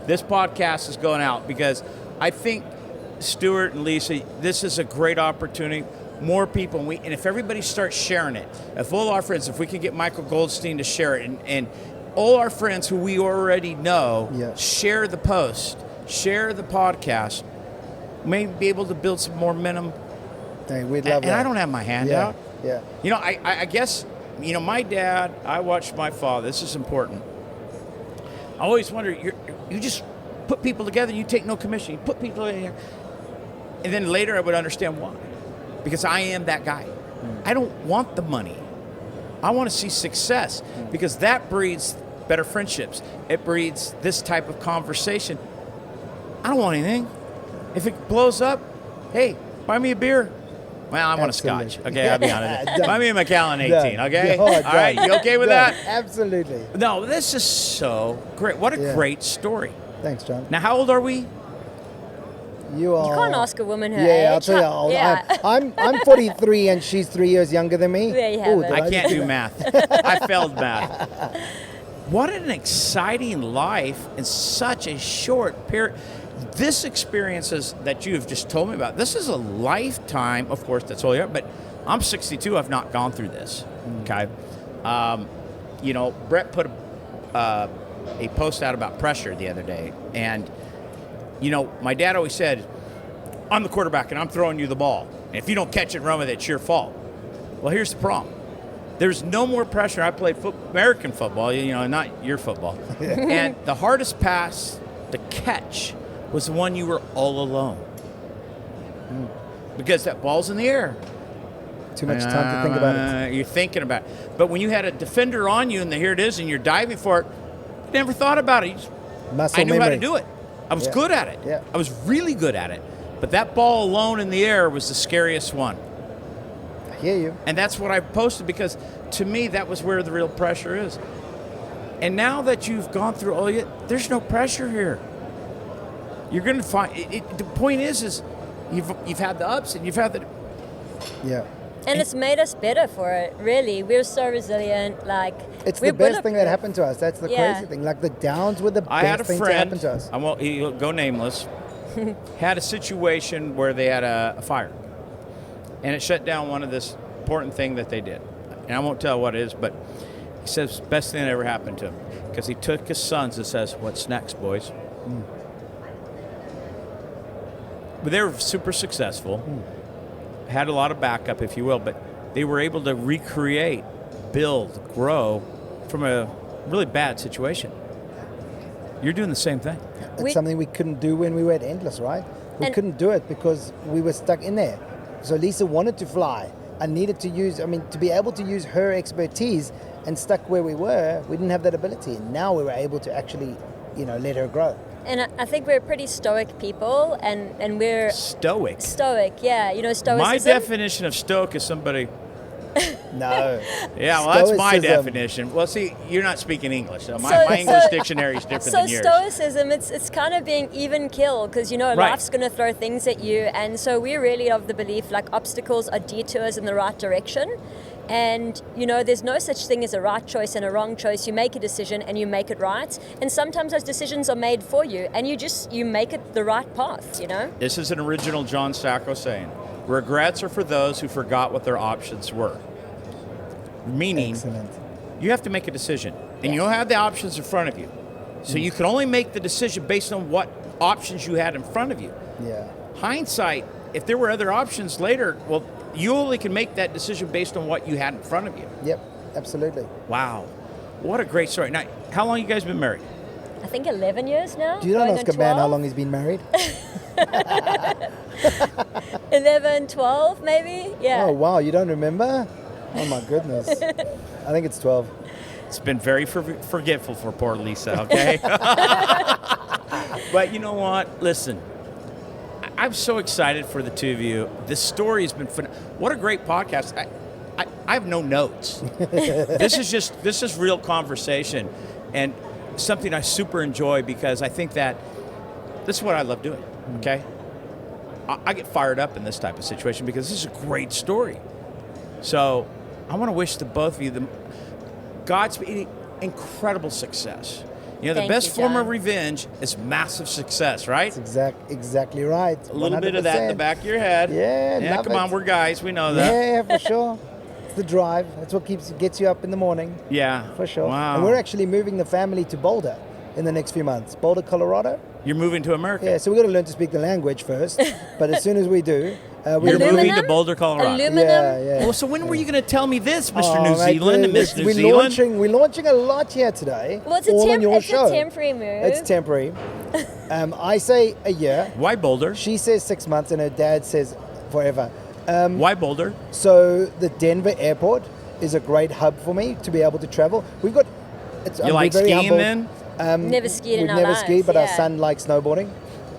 this podcast is going out because I think Stuart and Lisa, this is a great opportunity. More people, and if everybody starts sharing it, if all our friends, if we can get Michael Goldstein to share it, and all our friends who we already know, share the post, share the podcast, maybe be able to build some more momentum. Hey, we'd love that. And I don't have my hand out. Yeah. I guess, my dad, I watched my father. This is important. I always wonder, you just put people together, you take no commission, you put people in here. And then later I would understand why. Because I am that guy. I don't want the money. I want to see success because that breeds better friendships. It breeds this type of conversation. I don't want anything. If it blows up, hey, buy me a beer. Well, I want a scotch. Okay, I'll be honest. Buy me a Macallan 18, okay? All right, you okay with that? Absolutely. No, this is so great. What a great story. Thanks, John. Now, how old are we? You can't ask a woman her age. Yeah, I'll tell you how old. Yeah. I'm 43 and she's 3 years younger than me. There you have it. I can't do math. I failed math. What an exciting life in such a short period. This experiences that you have just told me about, this is a lifetime, of course, that's all you have, but I'm 62, I've not gone through this, okay? Brett put a post out about pressure the other day, and my dad always said, I'm the quarterback and I'm throwing you the ball. And if you don't catch it and run with it, it's your fault. Well, here's the problem. There's no more pressure. I played American football, not your football. And the hardest pass to catch was the one you were all alone. Because that ball's in the air. Too much time to think about it. You're thinking about it. But when you had a defender on you and here it is and you're diving for it, you never thought about it. Muscle I knew memory. how to do it. I was good at it. Yeah. I was really good at it. But that ball alone in the air was the scariest one. I hear you. And that's what I posted because to me, that was where the real pressure is. And now that you've gone through all there's no pressure here. You're going to find, the point is you've had the ups and you've had the... Yeah. And it's made us better for it, really. We're so resilient. Like, It's we're the best thing that bulletproof. happened to us. That's the crazy thing. Like, the downs were the I had a best thing to friend, happen to us. I won't he'll go nameless, had a situation where they had a fire. And it shut down one of this important thing that they did. And I won't tell what it is, but he says best thing that ever happened to him. Because he took his sons and says, what's next, boys? But they were super successful. Had a lot of backup, if you will, but they were able to recreate, build, grow from a really bad situation. You're doing the same thing. It's something we couldn't do when we were at Endless, right? We And- couldn't do it because we were stuck in there. So Lisa wanted to fly. I needed to to be able to use her expertise, and stuck where we were, we didn't have that ability. And now we were able to actually, let her grow. And I think we're pretty stoic people, and we're Stoic. stoic, yeah. Stoicism. My definition of stoic is somebody... No. Yeah, well, that's my Stoicism. definition. Well, see, you're not speaking English. So my So- English so- dictionary is different So than yours. stoicism, it's kind of being even keel because Right. life's going to throw things at you, and so we're really of the belief like obstacles are detours in the right direction, and there's no such thing as a right choice and a wrong choice. You make a decision and you make it right, and sometimes those decisions are made for you, and you make it the right path. This is an original John Sacco saying, regrets are for those who forgot what their options were. Meaning, Excellent. you have to make a decision, and you'll have the options in front of you. So you can only make the decision based on what options you had in front of you. Yeah. Hindsight, if there were other options later, well, you only can make that decision based on what you had in front of you. Yep. Absolutely. Wow. What a great story. Now, how long you guys been married? I think 11 years now. Do you not going ask on a man how 12? long he's been married? 11, 12 maybe. Yeah. Oh, wow. You don't remember? Oh, my goodness. I think it's 12. It's been very forgetful for poor Lisa, okay? But you know what? Listen, I'm so excited for the two of you. This story has been fun. What a great podcast. I have no notes. This is real conversation and something I super enjoy because I think that this is what I love doing, okay? I get fired up in this type of situation because this is a great story. So I want to wish the both of you Godspeed, incredible success. The Thank best you, form of John. revenge is massive success, right? That's exactly right. A little bit of that in the 100%. back of your head. Yeah, love come on, it. we're guys, we know that. Yeah, for sure. It's the drive. That's what gets you up in the morning, Yeah. for sure. Wow. And we're actually moving the family to Boulder in the next few months. Boulder, Colorado. You're moving to America. Yeah, so we've got to learn to speak the language first. But as soon as we do, You're we're moving Aluminum? to Boulder, Colorado. Aluminum. Yeah. Well, so when were you going to tell me this, Mr. Oh, New mate, Zealand and Miss New Zealand? We're launching a lot here today. Well, it's all on your it's show. a temporary move. It's temporary. I say a year. Why Boulder? She says 6 months, and her dad says forever. Why Boulder? So the Denver airport is a great hub for me to be able to travel. We've got. You like skiing then? Never skied in We've our never lives, skied, but our yeah. son likes snowboarding.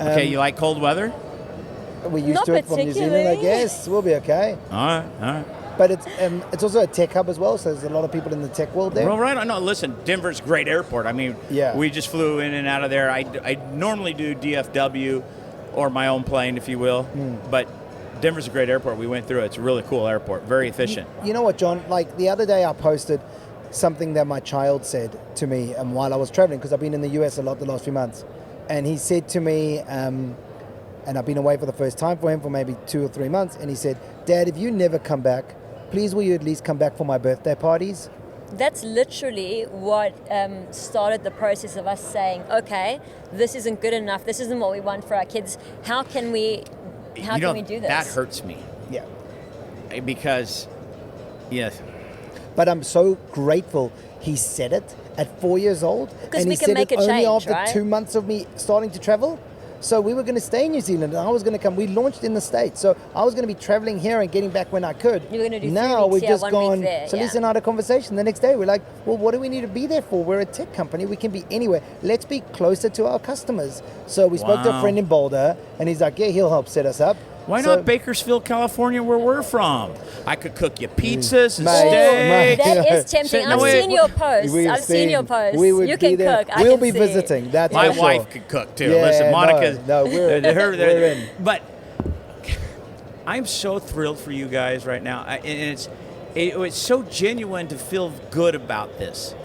Okay, you like cold weather? We're used Not to it from New Zealand, I particularly. guess. We'll be okay. All right. But it's also a tech hub as well, so there's a lot of people in the tech world there. Well, right. No, listen, Denver's a great airport. I mean, Yeah. we just flew in and out of there. I normally do DFW or my own plane, if you will. But Denver's a great airport. We went through it. It's a really cool airport. Very efficient. You know what, John? Like the other day I posted something that my child said to me while I was traveling, because I've been in the US a lot the last few months. And he said to me, and I've been away for the first time for him for maybe 2 or 3 months, and he said, Dad, if you never come back, please will you at least come back for my birthday parties? That's literally what started the process of us saying, okay, this isn't good enough. This isn't what we want for our kids. How can we do this? That hurts me Yeah. because, yes. But I'm so grateful he said it at 4 years old. 'Cause and we he can said make it a only change, after right? 2 months of me starting to travel. So we were going to stay in New Zealand, and I was going to come. We launched in the States, so I was going to be traveling here and getting back when I could. You were going to do 3 now weeks we've here, just 1 gone. week there. So yeah. Lisa and I had a conversation the next day. We're like, well, what do we need to be there for? We're a tech company. We can be anywhere. Let's be closer to our customers. So we spoke to a friend in Boulder, and he's like, yeah, he'll help set us up. Why So- not Bakersfield, California, where we're from? I could cook you pizzas and Mate, steak. That is tempting. Sit- no, I've wait, seen your posts. We've I've seen your posts. We would You be can there. cook. I We'll can be see. visiting. That's My for sure. wife could cook too. Yeah, Listen, Monica's. no, we're in. But I'm so thrilled for you guys right now, and it's so genuine to feel good about this.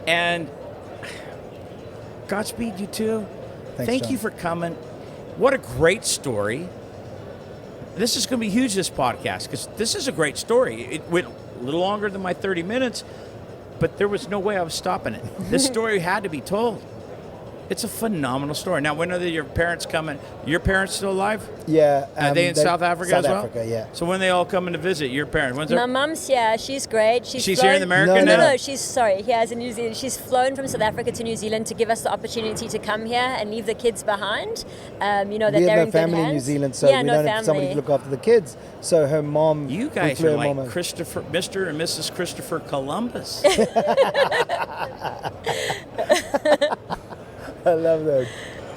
And Godspeed, you two. Thank John. you for coming. What a great story. This is going to be huge, this podcast, because this is a great story. It went a little longer than my 30 minutes, but there was no way I was stopping it. This story had to be told. It's a phenomenal story. Now, when are your parents coming? Your parents still alive? Yeah. Are they in South Africa as well? South Africa, yeah. So when they all coming to visit, your parents? When's My mum's here. She's great. She's flown- here in America No, now? No, she's here as in New Zealand. She's flown from South Africa to New Zealand to give us the opportunity to come here and leave the kids behind. That We they're have in no good family hands. in New Zealand, so yeah, we no don't family. have somebody to look after the kids. So her mom. You we guys flew are her like mom in. Mr. and Mrs. Christopher Columbus. I love that.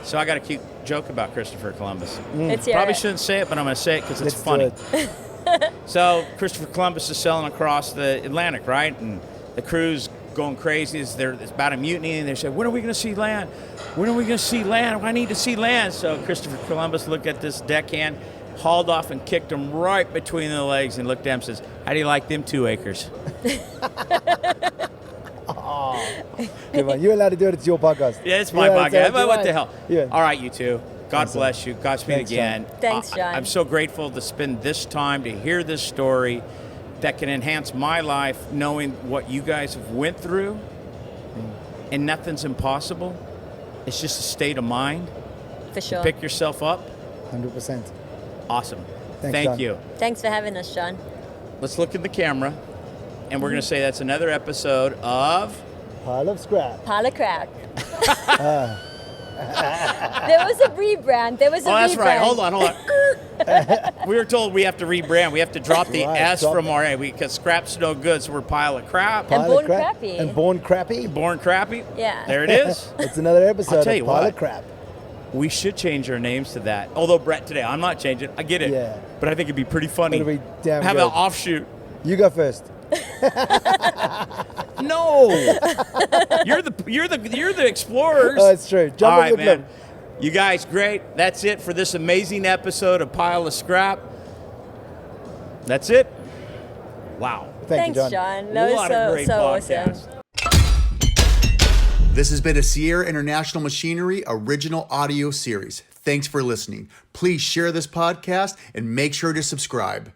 So I got a cute joke about Christopher Columbus. It's here. Probably shouldn't say it, but I'm going to say it because it's Let's funny. do it. So Christopher Columbus is sailing across the Atlantic, right? And the crew's going crazy. It's about a mutiny, and they say, when are we going to see land? When are we going to see land? I need to see land. So Christopher Columbus looked at this deckhand, hauled off and kicked him right between the legs and looked at him and says, how do you like them 2 acres? Come on, you're allowed to do it. It's your podcast. Yeah, it's my Yeah, podcast. it's What the hell? Yeah. All right, you two. God Awesome. bless you. Godspeed Thanks, again. John. Thanks, John. I'm so grateful to spend this time to hear this story that can enhance my life, knowing what you guys have went through. And nothing's impossible. It's just a state of mind. For sure. Pick yourself up. 100%. Awesome. Thanks, Thank John. you. Thanks for having us, John. Let's look in the camera. And we're going to say that's another episode of... Pile of scrap. Pile of crap. There was a rebrand. Oh, that's right. Hold on. We were told we have to rebrand. We have to drop the Right, S drop from it. our A because scrap's no good, so we're pile of crap. And Pile born of crap. crappy. And born crappy. Born crappy. Yeah. There it is. It's another episode I'll tell of you Pile what. of crap. We should change our names to that. Although Brett today, I'm not changing. I get it. Yeah. But I think it'd be pretty funny. It'll be damn Have good. an offshoot. You go first. No. you're the explorers. Oh, it's true. Jump All off right, the man. cliff. You guys, great. That's it for this amazing episode of Pile of Scrap. That's it. Wow. Thank Thanks, you, John. That What was a great so podcast. awesome. This has been a Sierra International Machinery original audio series. Thanks for listening. Please share this podcast and make sure to subscribe.